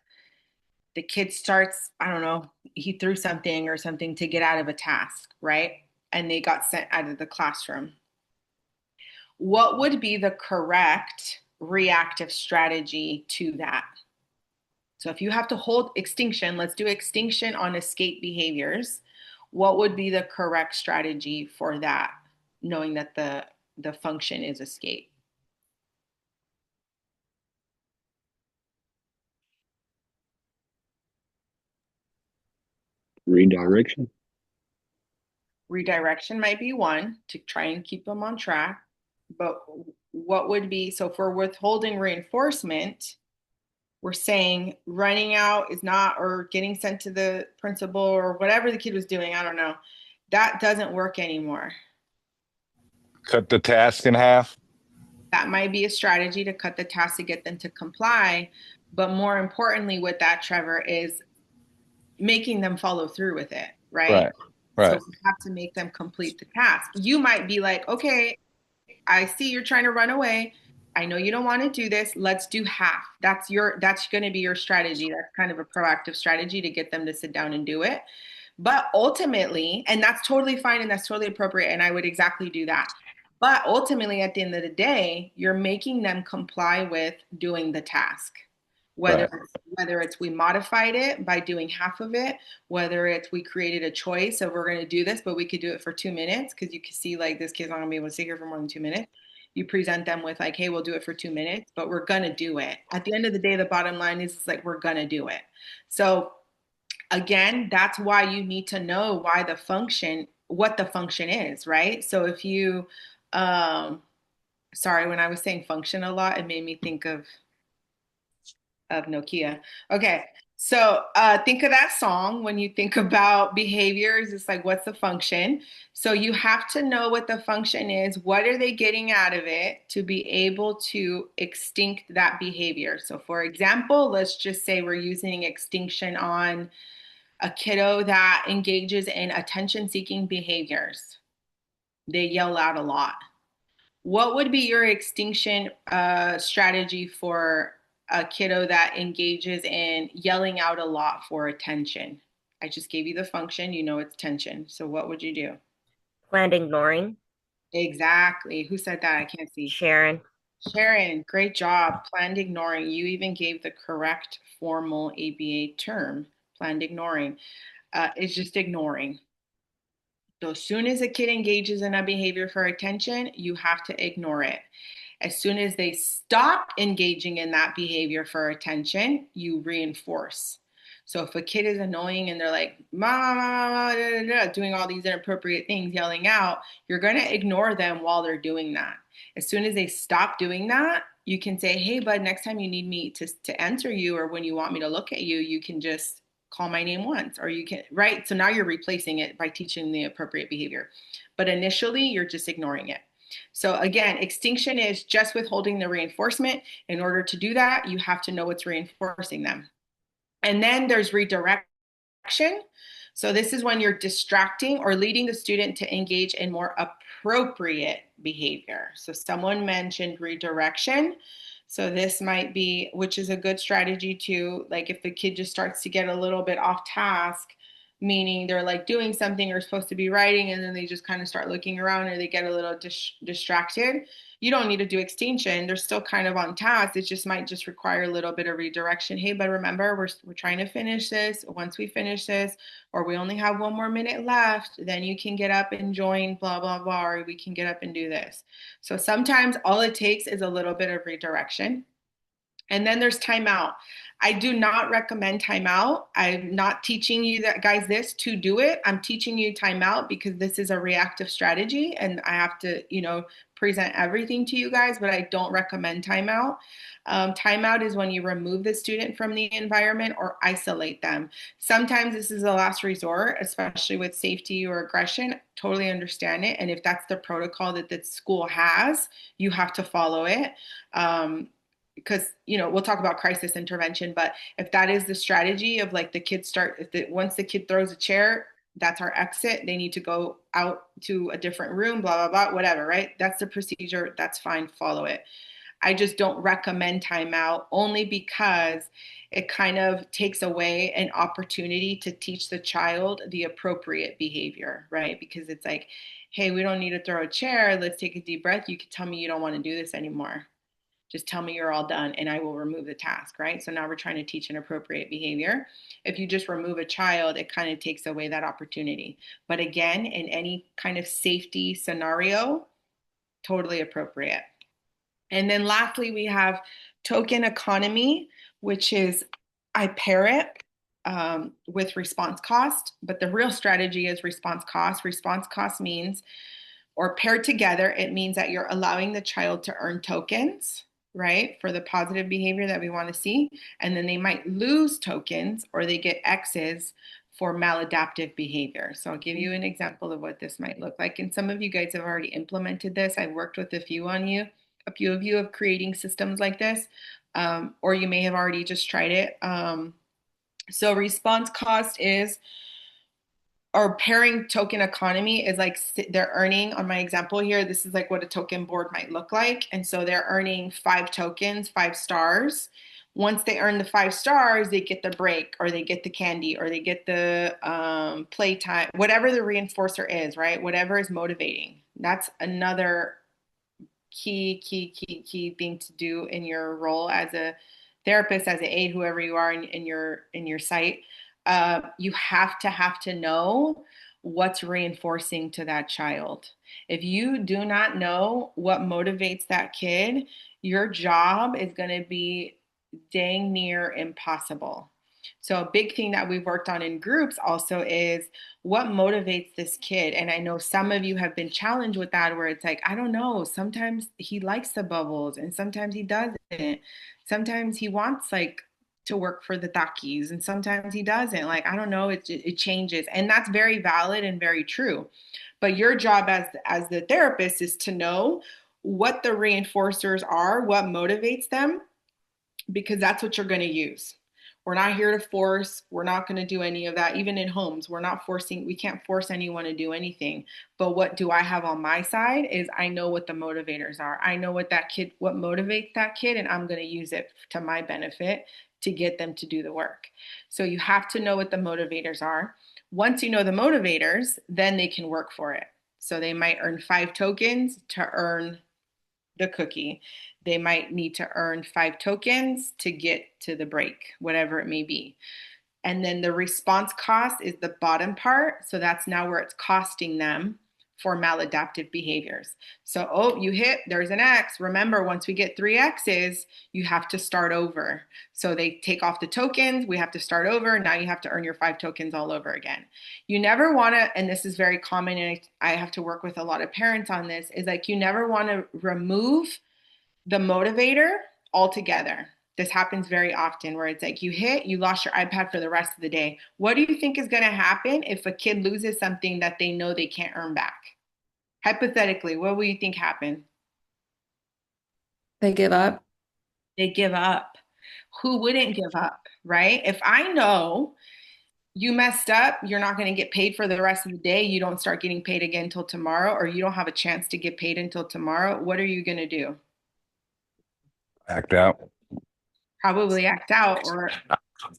the kid starts, I don't know, he threw something or something to get out of a task, right? And they got sent out of the classroom. What would be the correct reactive strategy to that? So if you have to hold extinction, let's do extinction on escape behaviors. What would be the correct strategy for that, knowing that the function is escape? Redirection. Redirection might be one to try and keep them on track. But what would be, so for withholding reinforcement, we're saying running out is not, or getting sent to the principal or whatever the kid was doing, I don't know. That doesn't work anymore. Cut the task in half. That might be a strategy to cut the task to get them to comply. But more importantly, with that, Trevor, is making them follow through with it, right? Right. So Right. we have to make them complete the task. You might be like, okay, I see you're trying to run away. I know you don't want to do this. Let's do half. That's going to be your strategy. That's kind of a proactive strategy to get them to sit down and do it. But ultimately, and that's totally fine and that's totally appropriate, and I would exactly do that. But ultimately, at the end of the day, you're making them comply with doing the task. Whether Right. whether it's we modified it by doing half of it, whether it's we created a choice of we're going to do this, but we could do it for 2 minutes because you can see like this kid's not going to be able to sit here for more than 2 minutes. You present them with like, hey, we'll do it for 2 minutes, but we're going to do it. At the end of the day, the bottom line is like we're going to do it. So again, that's why you need to know what the function is, right? So if you, sorry, when I was saying function a lot, it made me think of Nokia. Okay. So think of that song when you think about behaviors. It's like, what's the function? So you have to know what the function is. What are they getting out of it to be able to extinct that behavior? So, for example, let's just say we're using extinction on a kiddo that engages in attention seeking behaviors. They yell out a lot. What would be your extinction strategy for a kiddo that engages in yelling out a lot for attention? I just gave you the function, you know it's tension. So what would you do? Planned ignoring. Exactly. Who said that? I can't see. Sharon. Sharon, great job. Planned ignoring. You even gave the correct formal ABA term. Planned ignoring. It's just ignoring. So as soon as a kid engages in a behavior for attention, you have to ignore it. As soon as they stop engaging in that behavior for attention, you reinforce. So if a kid is annoying and they're like, mama, doing all these inappropriate things, yelling out, you're going to ignore them while they're doing that. As soon as they stop doing that, you can say, hey, bud, next time you need me to answer you or when you want me to look at you, you can just call my name once or you can, right? So now you're replacing it by teaching the appropriate behavior. But initially, you're just ignoring it. So again, extinction is just withholding the reinforcement. In order to do that, you have to know what's reinforcing them. And then there's redirection. So this is when you're distracting or leading the student to engage in more appropriate behavior. So someone mentioned redirection. So this might be, which is a good strategy too, like if the kid just starts to get a little bit off task, meaning they're like doing something or supposed to be writing and then they just kind of start looking around or they get a little distracted. You don't need to do extinction. They're still kind of on task. It just might just require a little bit of redirection. Hey, but remember, we're trying to finish this. Once we finish this, or we only have 1 more minute left, then you can get up and join, blah, blah, blah, or we can get up and do this. So sometimes all it takes is a little bit of redirection. And then there's timeout. I do not recommend timeout. I'm not teaching you that, guys, this to do it. I'm teaching you timeout because this is a reactive strategy and I have to, present everything to you guys, but I don't recommend timeout. Timeout is when you remove the student from the environment or isolate them. Sometimes this is a last resort, especially with safety or aggression. Totally understand it. And if that's the protocol that the school has, you have to follow it. Because we'll talk about crisis intervention, but if that is the strategy of like the kids once the kid throws a chair, that's our exit, they need to go out to a different room, blah blah blah, whatever, right? That's the procedure, that's fine, follow it. I just don't recommend timeout only because it kind of takes away an opportunity to teach the child the appropriate behavior, right? Because it's like, hey, we don't need to throw a chair, let's take a deep breath, you can tell me you don't want to do this anymore, just tell me you're all done and I will remove the task, right? So now we're trying to teach an appropriate behavior. If you just remove a child, it kind of takes away that opportunity. But again, in any kind of safety scenario, totally appropriate. And then lastly, we have token economy, which is I pair it with response cost, but the real strategy is response cost. Response cost means, or paired together, it means that you're allowing the child to earn tokens, right, for the positive behavior that we want to see. And then they might lose tokens or they get X's for maladaptive behavior. So I'll give you an example of what this might look like. And some of you guys have already implemented this. I've worked with a few of you of creating systems like this, or you may have already just tried it. So response cost is, or pairing token economy is like they're earning, on my example here, this is like what a token board might look like. And so they're earning 5 tokens, 5 stars. Once they earn the 5 stars, they get the break or they get the candy or they get the playtime, whatever the reinforcer is, right? Whatever is motivating. That's another key thing to do in your role as a therapist, as an aide, whoever you are in your site. You have to know what's reinforcing to that child. If you do not know what motivates that kid, your job is going to be dang near impossible. So a big thing that we've worked on in groups also is what motivates this kid. And I know some of you have been challenged with that where it's like, I don't know, sometimes he likes the bubbles and sometimes he doesn't. Sometimes he wants like to work for the Takis and sometimes he doesn't. Like, I don't know, it changes. And that's very valid and very true. But your job as the therapist is to know what the reinforcers are, what motivates them, because that's what you're going to use. We're not here to force. We're not going to do any of that. Even in homes, we can't force anyone to do anything. But what do I have on my side is I know what the motivators are. I know what motivates that kid, and I'm going to use it to my benefit to get them to do the work. So you have to know what the motivators are. Once you know the motivators, then they can work for it. So they might earn 5 tokens to earn the cookie. They might need to earn 5 tokens to get to the break, whatever it may be. And then the response cost is the bottom part. So that's now where it's costing them for maladaptive behaviors. So, oh, you hit, there's an X. Remember, once we get three X's, you have to start over. So they take off the tokens, we have to start over. Now you have to earn your 5 tokens all over again. You never want to, and this is very common, and I have to work with a lot of parents on this, is like you never want to remove the motivator altogether. This happens very often where it's like you hit, you lost your iPad for the rest of the day. What do you think is going to happen if a kid loses something that they know they can't earn back? Hypothetically, what will you think happened? They give up. They give up. Who wouldn't give up, right? If I know you messed up, you're not going to get paid for the rest of the day, you don't start getting paid again until tomorrow, or you don't have a chance to get paid until tomorrow, what are you going to do? Act out. Probably act out or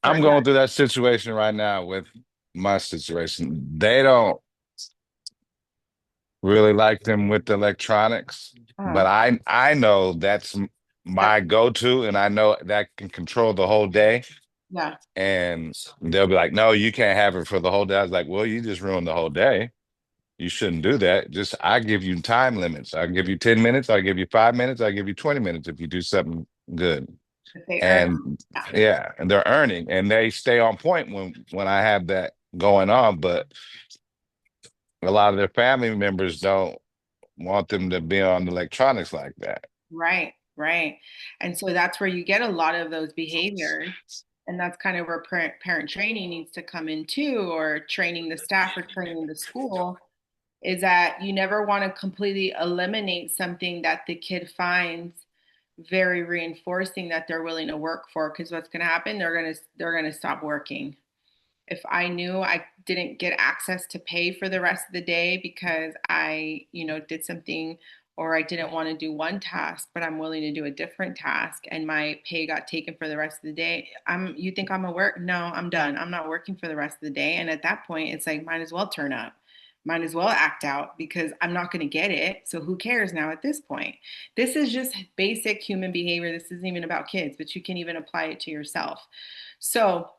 I'm start. going through that situation right now with my situation. They don't really like them with the electronics, Uh, but I know that's that, my go-to, and I know that can control the whole day. yeah, And they'll be like, "No, you can't have it for the whole day." I was like, "Well, you just ruined the whole day. You shouldn't do that. Just I give you time limits. I give you 10 minutes. I give you 5 minutes. I give you 20 minutes if you do something good." if they earn. And Yeah, yeah, and they're earning, and they stay on point when I have that going on. But a lot of their family members don't want them to be on electronics like that. right, right. And so that's where you get a lot of those behaviors. And that's kind of where parent training needs to come in too, or training the staff or training the school, is that you never want to completely eliminate something that the kid finds very reinforcing that they're willing to work for, because what's going to happen, they're going to stop working. If I knew I didn't get access to pay for the rest of the day because I, did something, or I didn't want to do one task, but I'm willing to do a different task, and my pay got taken for the rest of the day, you think I'm gonna work? No, I'm done. I'm not working for the rest of the day. And at that point, it's like, might as well turn up. Might as well act out because I'm not going to get it. So who cares now at this point? This is just basic human behavior. This isn't even about kids, but you can even apply it to yourself. So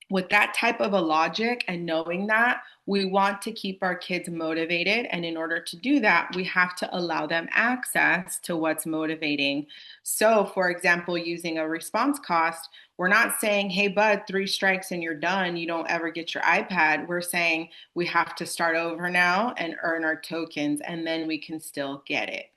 with that type of a logic and knowing that, we want to keep our kids motivated. And in order to do that, we have to allow them access to what's motivating. So, for example, using a response cost, we're not saying, hey, bud, 3 strikes and you're done. You don't ever get your iPad. We're saying we have to start over now and earn our tokens, and then we can still get it.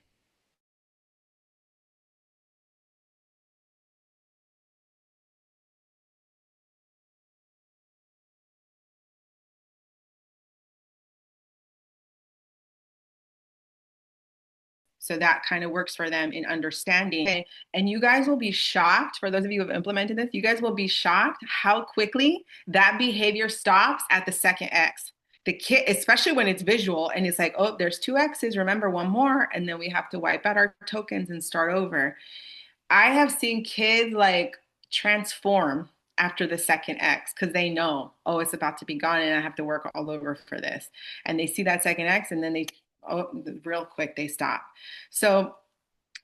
So that kind of works for them in understanding. And you guys will be shocked, for those of you who have implemented this, you guys will be shocked how quickly that behavior stops at the second X. The kid, especially when it's visual and it's like, oh, there's 2 X's, remember one more, and then we have to wipe out our tokens and start over. I have seen kids like transform after the second X because they know, oh, it's about to be gone and I have to work all over for this. And they see that second X and then oh, real quick, they stop. So,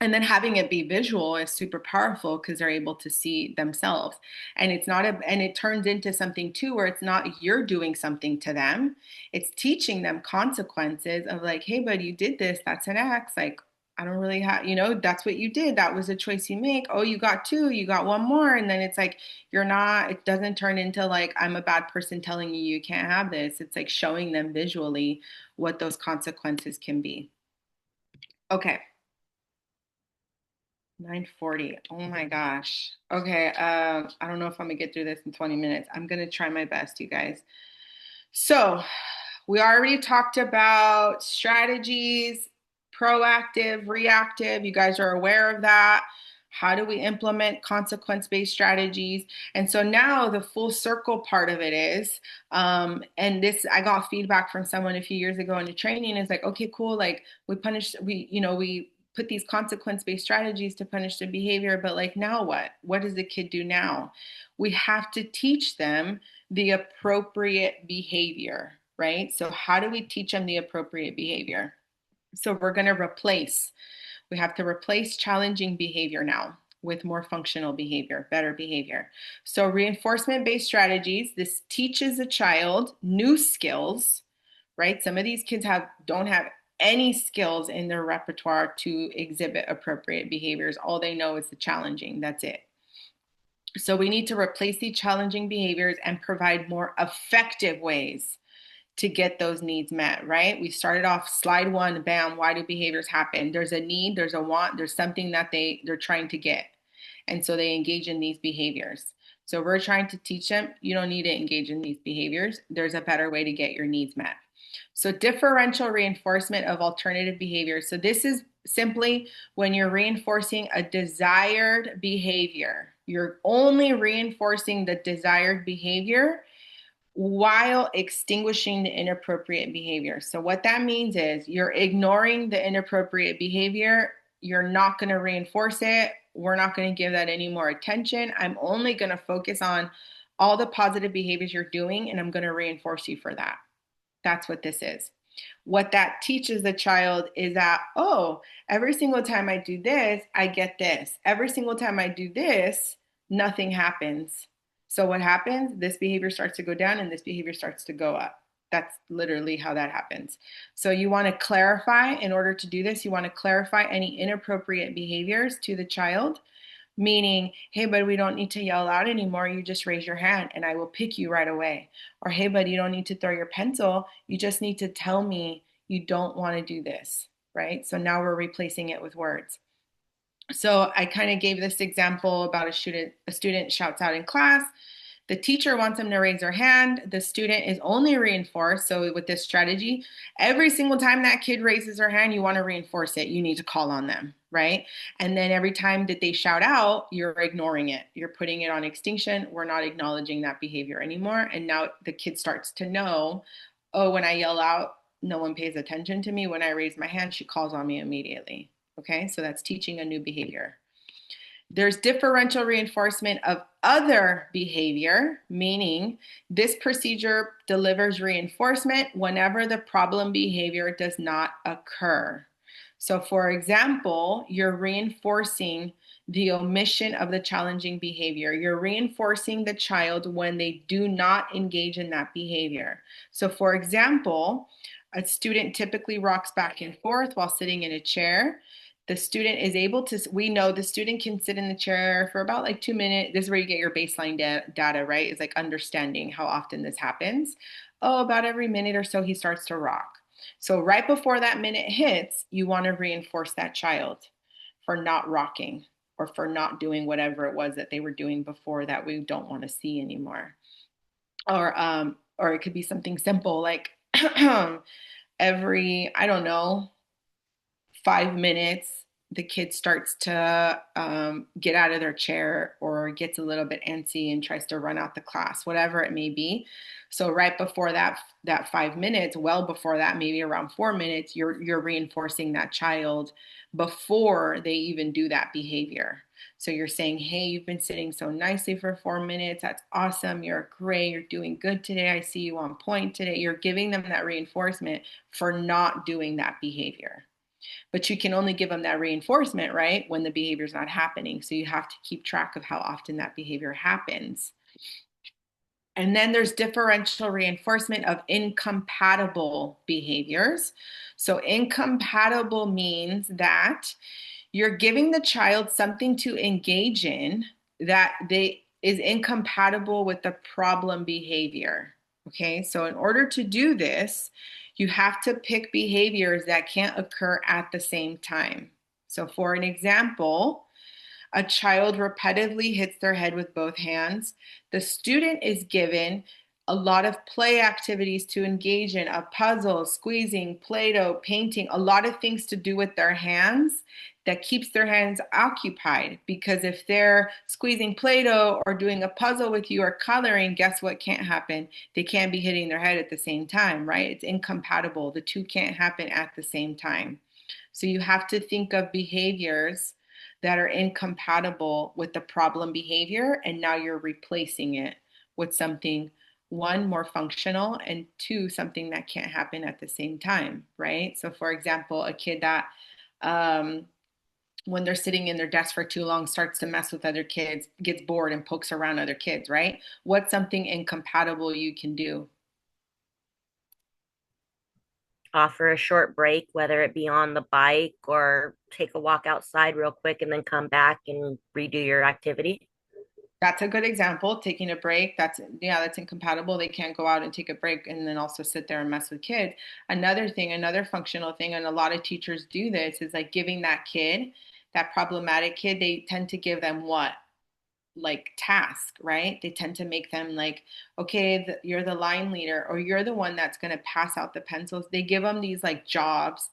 and then having it be visual is super powerful because they're able to see themselves. And and it turns into something too where it's not you're doing something to them, it's teaching them consequences of like, hey, buddy, you did this, that's an X. Like, I don't really have, that's what you did, that was a choice you make. Oh, you got 2, you got one more. And then it's like you're not, it doesn't turn into like I'm a bad person telling you can't have this. It's like showing them visually what those consequences can be. Okay. 9:40. Oh my gosh. Okay, I don't know if I'm gonna get through this in 20 minutes. I'm gonna try my best, you guys. So, we already talked about strategies, proactive, reactive. You guys are aware of that. How do we implement consequence-based strategies? And so now the full circle part of it is, and this, I got feedback from someone a few years ago in the training. Is like, okay, cool. Like we put these consequence-based strategies to punish the behavior, but like now what? What does the kid do now? We have to teach them the appropriate behavior, right? So how do we teach them the appropriate behavior? So we're going to we have to replace challenging behavior now with more functional behavior, better behavior. So reinforcement-based strategies, this teaches a child new skills, right? Some of these kids don't have any skills in their repertoire to exhibit appropriate behaviors. All they know is the challenging. That's it. So we need to replace these challenging behaviors and provide more effective ways to get those needs met, right? We started off slide one, bam, why do behaviors happen? There's a need, there's a want, there's something that they're trying to get. And so they engage in these behaviors. So we're trying to teach them, you don't need to engage in these behaviors. There's a better way to get your needs met. So differential reinforcement of alternative behaviors. So this is simply when you're reinforcing a desired behavior. You're only reinforcing the desired behavior while extinguishing the inappropriate behavior. So what that means is you're ignoring the inappropriate behavior. You're not going to reinforce it. We're not going to give that any more attention. I'm only going to focus on all the positive behaviors you're doing, and I'm going to reinforce you for that. That's what this is. What that teaches the child is that, oh, every single time I do this, I get this. Every single time I do this, nothing happens. So what happens? This behavior starts to go down and this behavior starts to go up. That's literally how that happens. So you want to clarify, in order to do this, you want to clarify any inappropriate behaviors to the child, meaning, hey, bud, we don't need to yell out anymore. You just raise your hand and I will pick you right away. Or, hey, bud, you don't need to throw your pencil. You just need to tell me you don't want to do this, right? So now we're replacing it with words. So I kind of gave this example about a student shouts out in class. The teacher wants them to raise their hand. The student is only reinforced. So with this strategy, every single time that kid raises their hand, you want to reinforce it. You need to call on them, right? And then every time that they shout out, you're ignoring it. You're putting it on extinction. We're not acknowledging that behavior anymore. And now the kid starts to know, oh, when I yell out, no one pays attention to me. When I raise my hand, she calls on me immediately. Okay, so that's teaching a new behavior. There's differential reinforcement of other behavior, meaning this procedure delivers reinforcement whenever the problem behavior does not occur. So, for example, you're reinforcing the omission of the challenging behavior. You're reinforcing the child when they do not engage in that behavior. So, for example, a student typically rocks back and forth while sitting in a chair. The student is able to, we know the student can sit in the chair for about like 2 minutes. This is where you get your baseline data, right? It's like understanding how often this happens. Oh, about every minute or so, he starts to rock. So right before that minute hits, you want to reinforce that child for not rocking or for not doing whatever it was that they were doing before that we don't want to see anymore. Or it could be something simple like every, I don't know, 5 minutes, the kid starts to get out of their chair or gets a little bit antsy and tries to run out the class, whatever it may be. So right before that 5 minutes, well before that, maybe around 4 minutes, you're reinforcing that child before they even do that behavior. So you're saying, hey, you've been sitting so nicely for 4 minutes. That's awesome. You're great. You're doing good today. I see you on point today. You're giving them that reinforcement for not doing that behavior. But you can only give them that reinforcement, right, when the behavior is not happening. So you have to keep track of how often that behavior happens. And then there's differential reinforcement of incompatible behaviors. So incompatible means that you're giving the child something to engage in that is incompatible with the problem behavior. Okay, so in order to do this, you have to pick behaviors that can't occur at the same time. So for an example, a child repetitively hits their head with both hands. The student is given a lot of play activities to engage in, a puzzle, squeezing, Play-Doh, painting, a lot of things to do with their hands that keeps their hands occupied. Because if they're squeezing Play-Doh or doing a puzzle with you or coloring, guess what can't happen? They can't be hitting their head at the same time, right? It's incompatible. The two can't happen at the same time. So you have to think of behaviors that are incompatible with the problem behavior, and now you're replacing it with something, one, more functional, and two, something that can't happen at the same time, right? So for example, a kid that when they're sitting in their desk for too long starts to mess with other kids, gets bored and pokes around other kids, right? What's something incompatible you can do? offer a short break, whether it be on the bike or take a walk outside real quick and then come back and redo your activity. That's a good example. Taking a break, that's incompatible. They can't go out and take a break and then also sit there and mess with kids. Another thing, another functional thing, and a lot of teachers do this, is like giving that kid, that problematic kid, they tend to give them what? Like task, right? They tend to make them like, okay, you're the line leader, or you're the one that's going to pass out the pencils. They give them these like jobs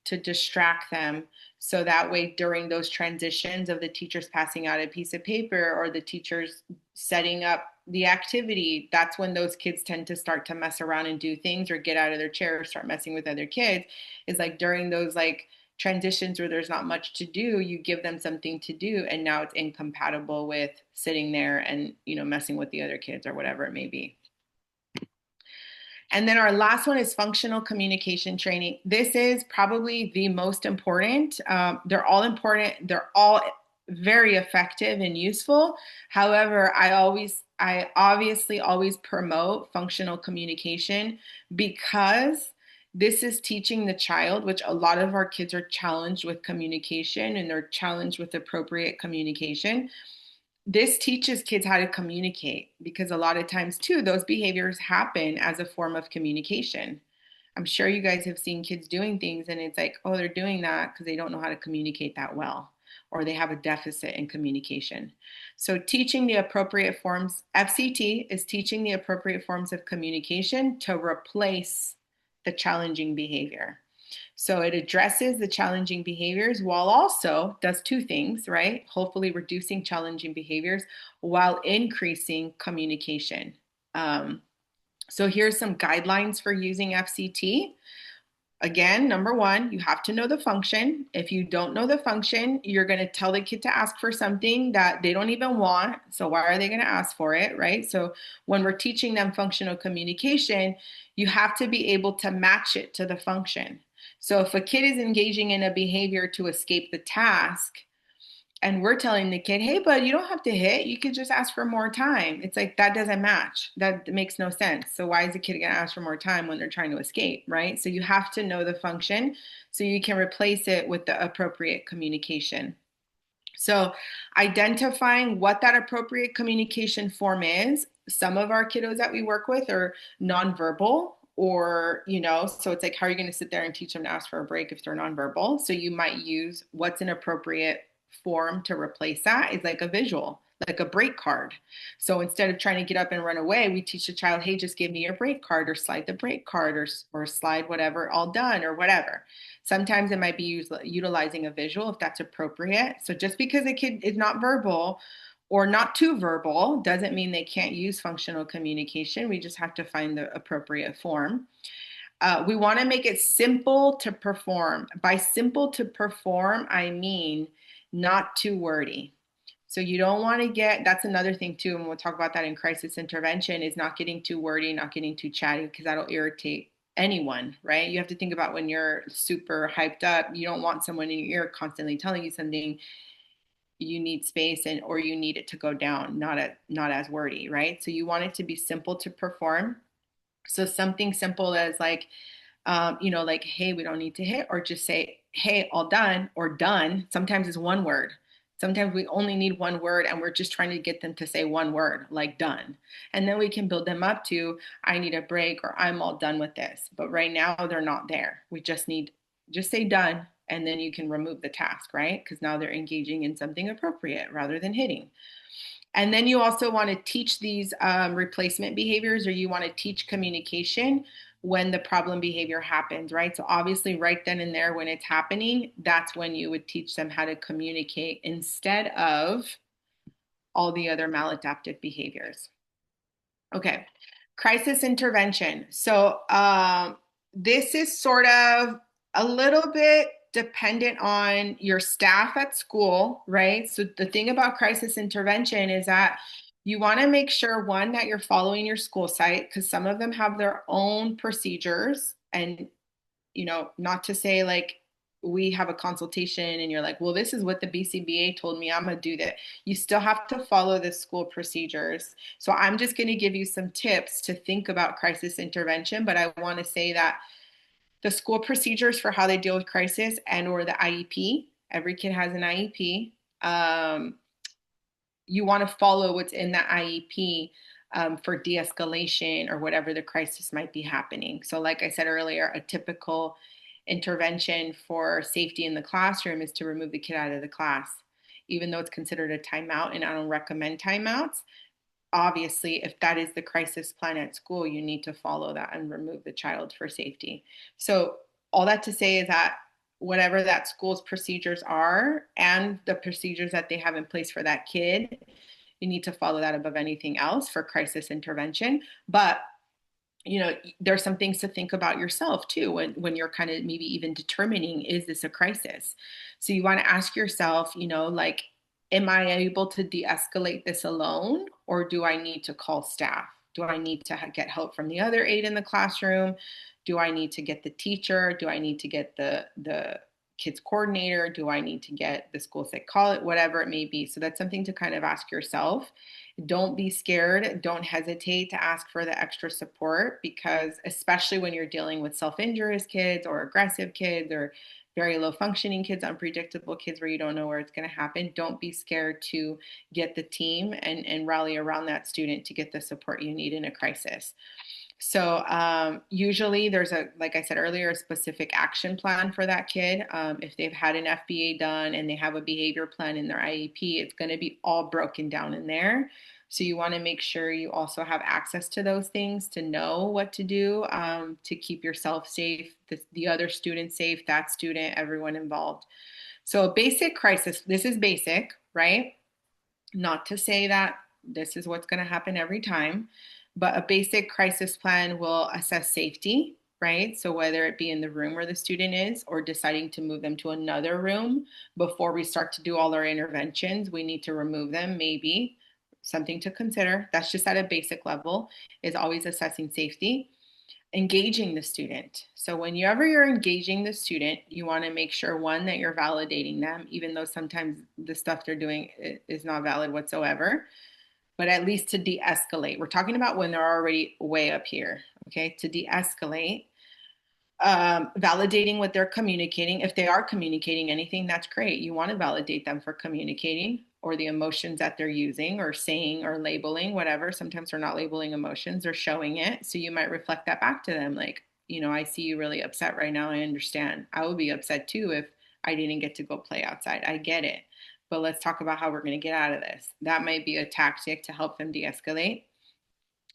to distract them. So that way, during those transitions of the teachers passing out a piece of paper or the teachers setting up the activity, that's when those kids tend to start to mess around and do things or get out of their chair or start messing with other kids. Is like during those like transitions where there's not much to do, you give them something to do, and now it's incompatible with sitting there and, messing with the other kids or whatever it may be. And then our last one is functional communication training. This is probably the most important. They're all important. They're all very effective and useful. However, I obviously always promote functional communication because this is teaching the child, which a lot of our kids are challenged with communication and they're challenged with appropriate communication. This teaches kids how to communicate because a lot of times too those behaviors happen as a form of communication. I'm sure you guys have seen kids doing things and it's like, oh, they're doing that because they don't know how to communicate that well, or they have a deficit in communication. So teaching the appropriate forms, FCT is teaching the appropriate forms of communication to replace the challenging behavior. So it addresses the challenging behaviors while also does two things, right? Hopefully reducing challenging behaviors while increasing communication. So here's some guidelines for using FCT. Again, number one, you have to know the function. If you don't know the function, you're going to tell the kid to ask for something that they don't even want. So why are they going to ask for it, right? So when we're teaching them functional communication, you have to be able to match it to the function. So if a kid is engaging in a behavior to escape the task, and we're telling the kid, hey, bud, you don't have to hit. You could just ask for more time. It's like, that doesn't match. That makes no sense. So why is the kid going to ask for more time when they're trying to escape, right? So you have to know the function so you can replace it with the appropriate communication. So identifying what that appropriate communication form is. Some of our kiddos that we work with are nonverbal, or, so it's like, how are you going to sit there and teach them to ask for a break if they're nonverbal? So you might use what's an appropriate form to replace that is like a visual, like a break card. So instead of trying to get up and run away, we teach the child, hey, just give me your break card, or slide the break card, or slide whatever, all done, or whatever. Sometimes it might be utilizing a visual if that's appropriate. So just because a kid is not verbal or not too verbal doesn't mean they can't use functional communication. We just have to find the appropriate form. We want to make it simple to perform. By simple to perform, I mean not too wordy. So you don't want to that's another thing too, and we'll talk about that in crisis intervention, is not getting too wordy, not getting too chatty, because that'll irritate anyone, right? You have to think about when you're super hyped up, you don't want someone in your ear constantly telling you something. You need space, or you need it to go down, not as wordy, right? So you want it to be simple to perform. So something simple as like, like, hey, we don't need to hit, or just say, hey, all done, or done. Sometimes it's one word. Sometimes we only need one word and we're just trying to get them to say one word, like done. And then we can build them up to, I need a break, or I'm all done with this. But right now they're not there. We just say done, and then you can remove the task, right? Because now they're engaging in something appropriate rather than hitting. And then you also want to teach these replacement behaviors, or you want to teach communication when the problem behavior happens, right? So obviously right then and there when it's happening, that's when you would teach them how to communicate instead of all the other maladaptive behaviors. Okay, crisis intervention. So this is sort of a little bit dependent on your staff at school, right? So the thing about crisis intervention is that you want to make sure, one, that you're following your school site, because some of them have their own procedures. And, not to say like we have a consultation and you're like, well, this is what the BCBA told me, I'm going to do that. You still have to follow the school procedures. So I'm just going to give you some tips to think about crisis intervention, but I want to say that The school procedures for how they deal with crisis and or the IEP. Every kid has an IEP. You want to follow what's in the IEP for de-escalation or whatever the crisis might be happening. So like I said earlier, a typical intervention for safety in the classroom is to remove the kid out of the class, even though it's considered a timeout, and I don't recommend timeouts. Obviously, if that is the crisis plan at school, you need to follow that and remove the child for safety. So, all that to say is that whatever that school's procedures are and the procedures that they have in place for that kid, you need to follow that above anything else for crisis intervention. But there's some things to think about yourself too when you're kind of maybe even determining, is this a crisis? So you want to ask yourself, like, am I able to de-escalate this alone, or do I need to call staff? Do I need to get help from the other aide in the classroom? Do I need to get the teacher? Do I need to get the kids coordinator? Do I need to get the school psychologist? Whatever it may be. So that's something to kind of ask yourself. Don't be scared. Don't hesitate to ask for the extra support, because especially when you're dealing with self-injurious kids or aggressive kids or very low functioning kids, unpredictable kids where you don't know where it's going to happen, don't be scared to get the team and rally around that student to get the support you need in a crisis. So usually there's like I said earlier, a specific action plan for that kid. If they've had an FBA done and they have a behavior plan in their IEP, it's going to be all broken down in there. So you want to make sure you also have access to those things to know what to do to keep yourself safe, the other student safe, that student, everyone involved. So a basic crisis, this is basic, right? Not to say that this is what's going to happen every time, but a basic crisis plan will assess safety, right? So whether it be in the room where the student is or deciding to move them to another room before we start to do all our interventions, we need to remove them, maybe. Something to consider. That's just at a basic level, is always assessing safety. Engaging the student. So whenever you're engaging the student, you want to make sure, one, that you're validating them, even though sometimes the stuff they're doing is not valid whatsoever, but at least to de-escalate. We're talking about when they're already way up here, okay? To de-escalate, validating what they're communicating. If they are communicating anything, that's great. You want to validate them for communicating, or the emotions that they're using or saying or labeling, whatever. Sometimes they're not labeling emotions, they're showing it. So you might reflect that back to them, like, I see you really upset right now. I understand. I would be upset too if I didn't get to go play outside. I get it. But let's talk about how we're going to get out of this. That might be a tactic to help them de escalate.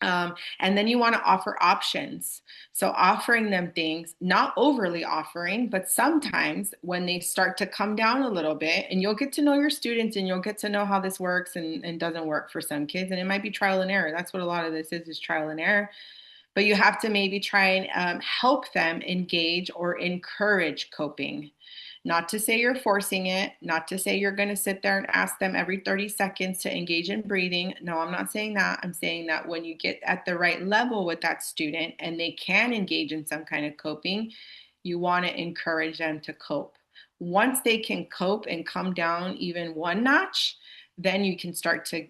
And then you want to offer options. So offering them things, not overly offering, but sometimes when they start to come down a little bit, and you'll get to know your students and you'll get to know how this works and doesn't work for some kids. And it might be trial and error. That's what a lot of this is trial and error. But you have to maybe try and help them engage or encourage coping. Not to say you're forcing it, not to say you're going to sit there and ask them every 30 seconds to engage in breathing. No, I'm not saying that. I'm saying that when you get at the right level with that student and they can engage in some kind of coping, you want to encourage them to cope. Once they can cope and come down even one notch, then you can start to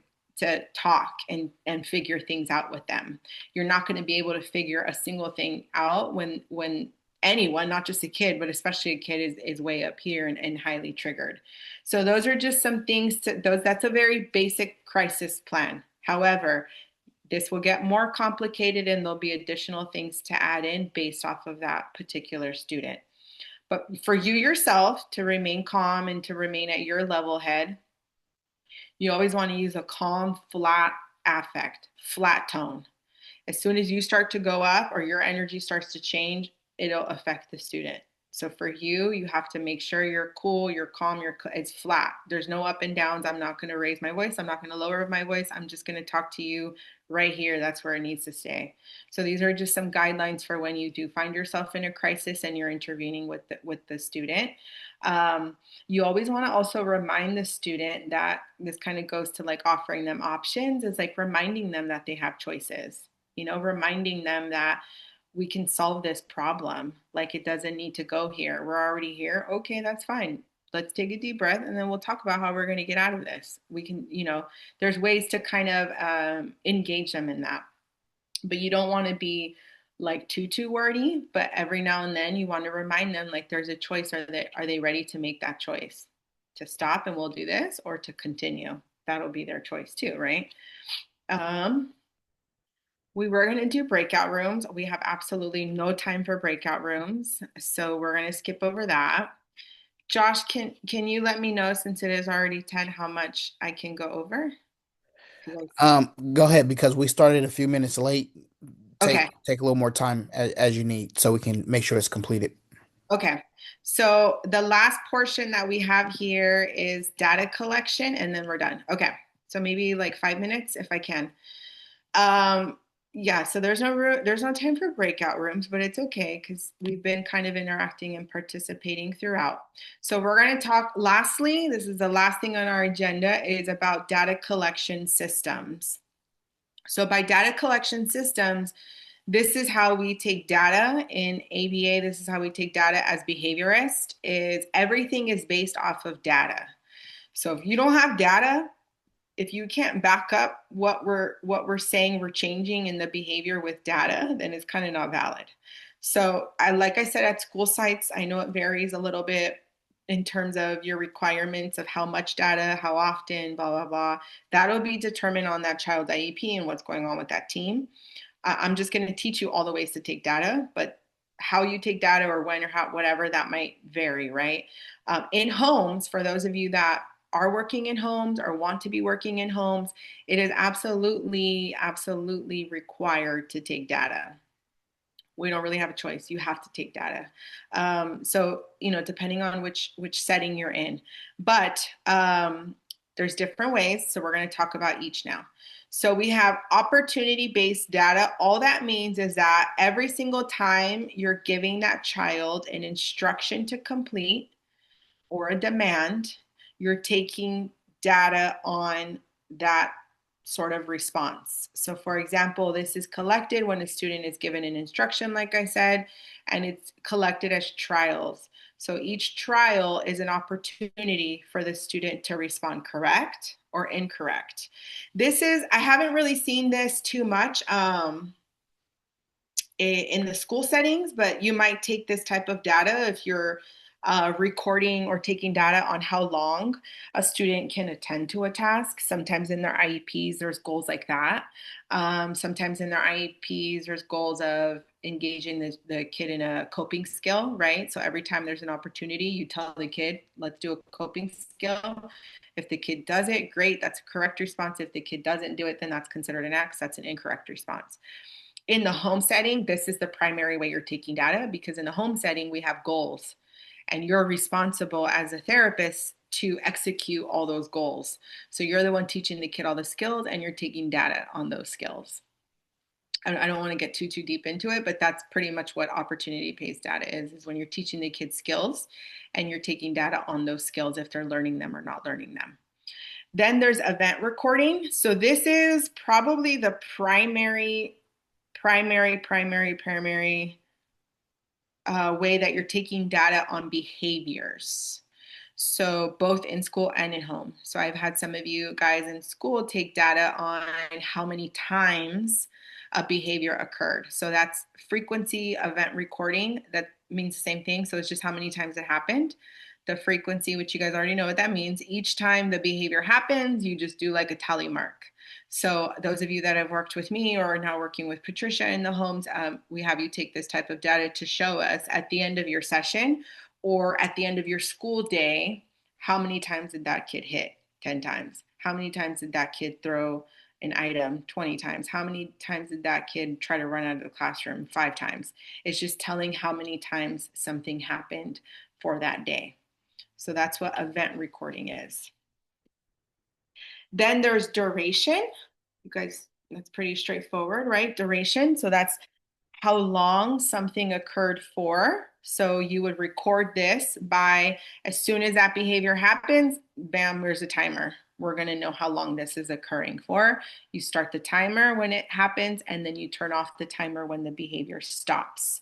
talk and figure things out with them. You're not going to be able to figure a single thing out when anyone, not just a kid, but especially a kid is way up here and highly triggered. So those are just some things that's a very basic crisis plan. However, this will get more complicated and there'll be additional things to add in based off of that particular student. But for you yourself to remain calm and to remain at your level head, you always want to use a calm, flat affect, flat tone. As soon as you start to go up or your energy starts to change, it'll affect the student. So for you, you have to make sure you're cool, you're calm, it's flat. There's no up and downs. I'm not going to raise my voice. I'm not going to lower my voice. I'm just going to talk to you right here. That's where it needs to stay. So these are just some guidelines for when you do find yourself in a crisis and you're intervening with the student. You always want to also remind the student that this kind of goes to like offering them options, is like reminding them that they have choices, reminding them that we can solve this problem. Like, it doesn't need to go here. We're already here. Okay, that's fine. Let's take a deep breath and then we'll talk about how we're going to get out of this. We can, there's ways to kind of engage them in that. But you don't want to be like too wordy, but every now and then you want to remind them like there's a choice. Are they ready to make that choice to stop and we'll do this, or to continue? That'll be their choice too, right? Um, we were going to do breakout rooms. We have absolutely no time for breakout rooms, so we're going to skip over that. Josh, can you let me know, since it is already 10, how much I can go over? Go ahead because we started a few minutes late. Okay. Take a little more time as you need so we can make sure it's completed. Okay. So the last portion that we have here is data collection, and then we're done. Okay. So maybe like 5 minutes if I can. Um, yeah, so there's no time for breakout rooms, but it's okay because we've been kind of interacting and participating throughout. So we're going to talk lastly, this is the last thing on our agenda, is about data collection systems. So by data collection systems, this is how we take data in ABA. This is how we take data as behaviorists, is everything is based off of data. So if you don't have data, if you can't back up what we're saying we're changing in the behavior with data, then it's kind of not valid. So like I said, at school sites, I know it varies a little bit in terms of your requirements of how much data, how often, blah, blah, blah. That'll be determined on that child's IEP and what's going on with that team. I'm just going to teach you all the ways to take data, but how you take data or when or how, whatever, that might vary, right? In homes, for those of you that are working in homes or want to be working in homes, it is absolutely required to take data. We don't really have a choice. You have to take data. So, depending on which setting you're in, but there's different ways. So we're going to talk about each now. So we have opportunity-based data. All that means is that every single time you're giving that child an instruction to complete or a demand, you're taking data on that sort of response. So, for example, this is collected when a student is given an instruction, like I said, and it's collected as trials. So, each trial is an opportunity for the student to respond correct or incorrect. I haven't really seen this too much. In the school settings, but you might take this type of data if you're recording or taking data on how long a student can attend to a task. Sometimes in their IEPs, there's goals like that. Sometimes in their IEPs, there's goals of engaging the kid in a coping skill, right? So every time there's an opportunity, you tell the kid, let's do a coping skill. If the kid does it, great, that's a correct response. If the kid doesn't do it, then that's considered an X, that's an incorrect response. In the home setting, this is the primary way you're taking data, because in the home setting, we have goals and you're responsible as a therapist to execute all those goals. So you're the one teaching the kid all the skills and you're taking data on those skills. I don't want to get too deep into it, but that's pretty much what opportunity-based data is when you're teaching the kids skills and you're taking data on those skills if they're learning them or not learning them. Then there's event recording. So this is probably the primary way that you're taking data on behaviors. So both in school and in home. So I've had some of you guys in school take data on how many times a behavior occurred. So that's frequency event recording. That means the same thing. So it's just how many times it happened. The frequency, which you guys already know what that means. Each time the behavior happens, you just do like a tally mark. So those of you that have worked with me or are now working with Patricia in the homes, we have you take this type of data to show us at the end of your session or at the end of your school day, how many times did that kid hit? 10 times. How many times did that kid throw an item? 20 times. How many times did that kid try to run out of the classroom? 5 times. It's just telling how many times something happened for that day. So that's what event recording is. Then there's duration. You guys, that's pretty straightforward, right? Duration. So that's how long something occurred for. So you would record this by, as soon as that behavior happens, bam, there's a timer. We're going to know how long this is occurring for. You start the timer when it happens, and then you turn off the timer when the behavior stops.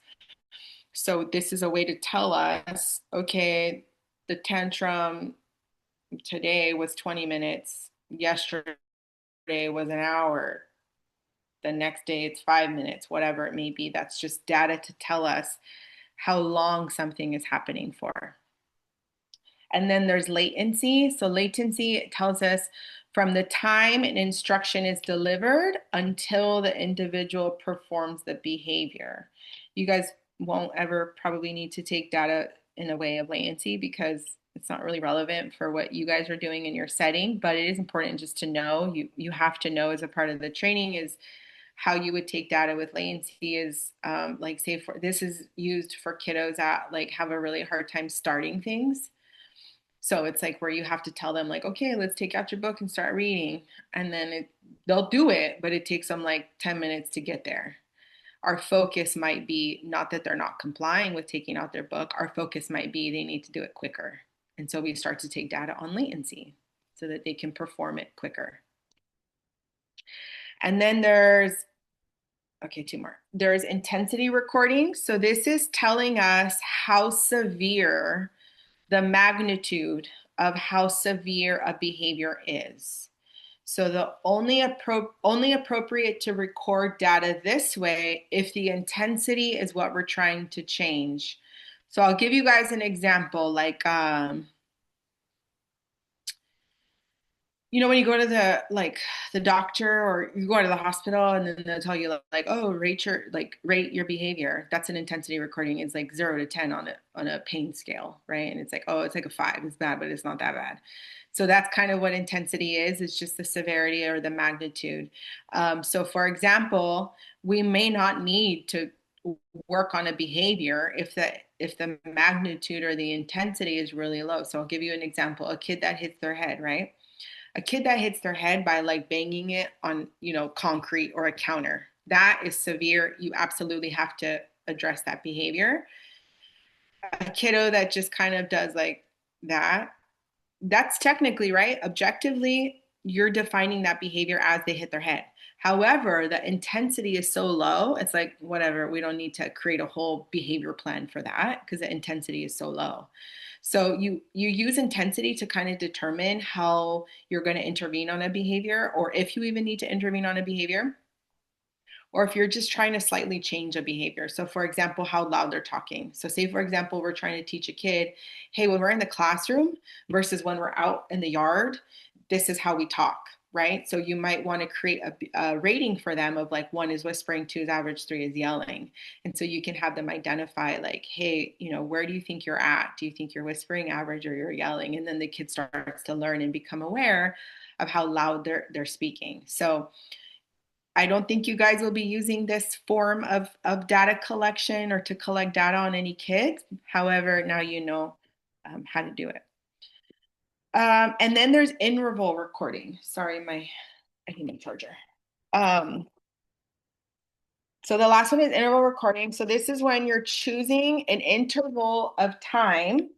So this is a way to tell us, okay, the tantrum today was 20 minutes. Yesterday was an hour. The next day it's 5 minutes, whatever it may be. That's just data to tell us how long something is happening for. And then there's latency. So latency tells us from the time an instruction is delivered until the individual performs the behavior. You guys won't ever probably need to take data in a way of latency because it's not really relevant for what you guys are doing in your setting, but it is important just to know. You have to know as a part of the training is how you would take data with latency is like say for this is used for kiddos that like have a really hard time starting things. So it's like where you have to tell them like, okay, let's take out your book and start reading. And then they'll do it, but it takes them like 10 minutes to get there. Our focus might be not that they're not complying with taking out their book. Our focus might be they need to do it quicker. And so we start to take data on latency so that they can perform it quicker. And then okay, two more. There's intensity recording. So this is telling us how severe the magnitude of how severe a behavior is. So the only appropriate to record data this way if the intensity is what we're trying to change. So I'll give you guys an example, like when you go to the doctor or you go to the hospital and then they'll tell you like, oh, rate your behavior. That's an intensity recording. It's like 0 to 10 on a pain scale, right? And it's like, oh, it's like a 5. It's bad, but it's not that bad. So that's kind of what intensity is. It's just the severity or the magnitude. So for example, we may not need to work on a behavior if the magnitude or the intensity is really low. So I'll give you an example. A kid that hits their head, right? A kid that hits their head by like banging it on, concrete or a counter, that is severe. You absolutely have to address that behavior. A kiddo that just kind of does like that, that's technically right. Objectively, you're defining that behavior as they hit their head. However, the intensity is so low, it's like, whatever, we don't need to create a whole behavior plan for that because the intensity is so low. So you use intensity to kind of determine how you're going to intervene on a behavior, or if you even need to intervene on a behavior, or if you're just trying to slightly change a behavior. So for example, how loud they're talking. So say, for example, we're trying to teach a kid, hey, when we're in the classroom versus when we're out in the yard, this is how we talk, right? So you might want to create a rating for them of like 1 is whispering, 2 is average, 3 is yelling. And so you can have them identify like, hey, where do you think you're at? Do you think you're whispering, average, or you're yelling? And then the kid starts to learn and become aware of how loud they're speaking. So I don't think you guys will be using this form of data collection or to collect data on any kids. However, now you know how to do it. And then there's interval recording. Sorry, I need my charger. Um, so the last one is interval recording. So this is when you're choosing an interval of time.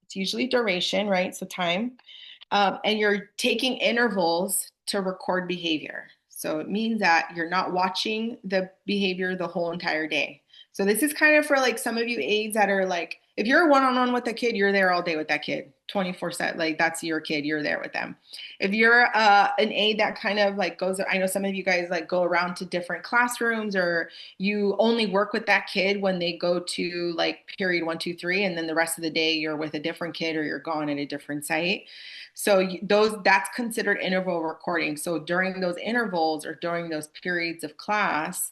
It's usually duration, right? So time. And you're taking intervals to record behavior. So it means that you're not watching the behavior the whole entire day. So this is kind of for like some of you aides that are like, if you're one-on-one with a kid, you're there all day with that kid, 24/7. Like that's your kid, you're there with them. If you're an aide that kind of like goes, I know some of you guys like go around to different classrooms, or you only work with that kid when they go to like period 1, 2, 3, and then the rest of the day you're with a different kid or you're gone at a different site. So that's considered interval recording. So during those intervals or during those periods of class,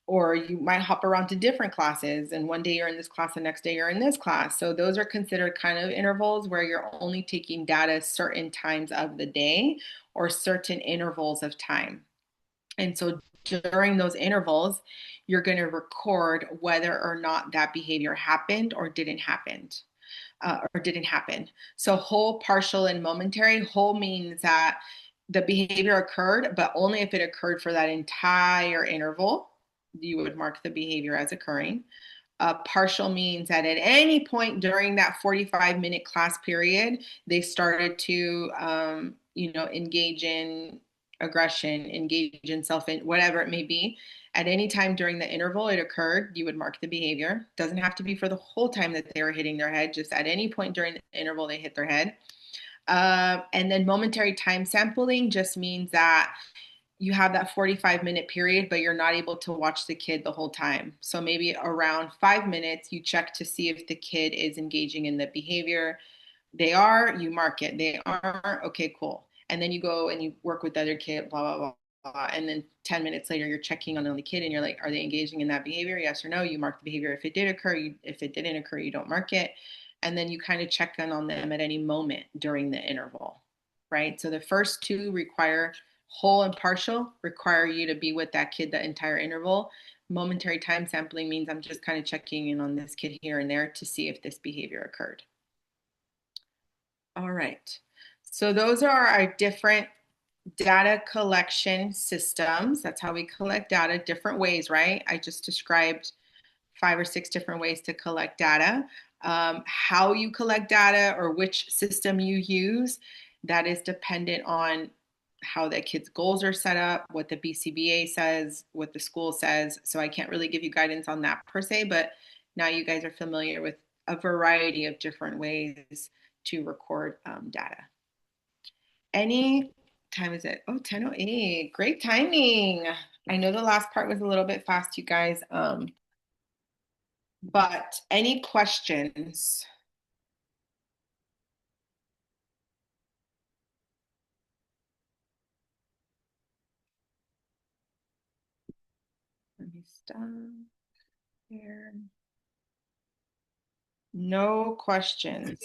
or you might hop around to different classes and one day you're in this class, the next day you're in this class. So those are considered kind of intervals where you're only taking data certain times of the day or certain intervals of time. And so during those intervals, you're going to record whether or not that behavior happened or didn't happen. So whole, partial, and momentary. Whole means that the behavior occurred, but only if it occurred for that entire interval, you would mark the behavior as occurring. Partial means that at any point during that 45-minute class period, they started to, engage in aggression, engage in whatever it may be. At any time during the interval it occurred, you would mark the behavior. Doesn't have to be for the whole time that they were hitting their head, just at any point during the interval they hit their head. And then momentary time sampling just means that you have that 45-minute period, but you're not able to watch the kid the whole time. So maybe around 5 minutes, you check to see if the kid is engaging in the behavior. They are, you mark it. They aren't, okay, cool. And then you go and you work with the other kid, blah, blah, blah, blah. And then 10 minutes later, you're checking on the kid and you're like, are they engaging in that behavior? Yes or no? You mark the behavior. If it did occur, if it didn't occur, you don't mark it. And then you kind of check in on them at any moment during the interval, right? So the first two require whole and partial, require you to be with that kid the entire interval. Momentary time sampling means I'm just kind of checking in on this kid here and there to see if this behavior occurred. All right. So those are our different data collection systems. That's how we collect data, different ways, right? I just described 5 or 6 different ways to collect data. How you collect data or which system you use, that is dependent on how the kids' goals are set up, what the BCBA says, what the school says. So I can't really give you guidance on that per se, but now you guys are familiar with a variety of different ways to record data. Any time is it? Oh, 10:08. Great timing. I know the last part was a little bit fast, you guys. But any questions? Let me stop here. No questions.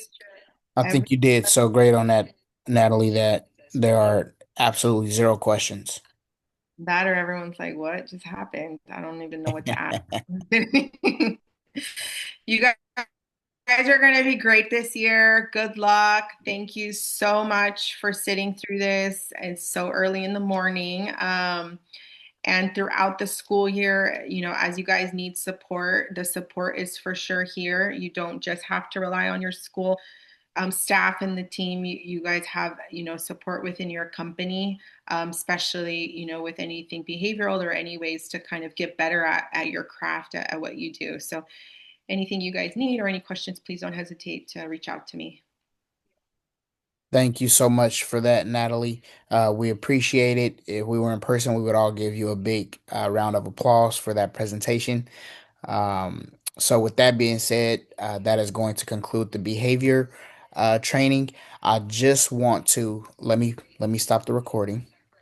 I Every think you did so great on that, Natalie, that there are absolutely zero questions. that or everyone's like, what just happened? I don't even know what to ask. You guys are going to be great this year. Good luck. Thank you so much for sitting through this. It's so early in the morning. And throughout the school year, as you guys need support, the support is for sure here. You don't just have to rely on your school staff and the team. You guys have, support within your company, especially, with anything behavioral or any ways to kind of get better at your craft, at what you do. So anything you guys need or any questions, please don't hesitate to reach out to me. Thank you so much for that, Natalie. We appreciate it. If we were in person, we would all give you a big round of applause for that presentation. So, with that being said, that is going to conclude the behavior training. I just want to let me stop the recording.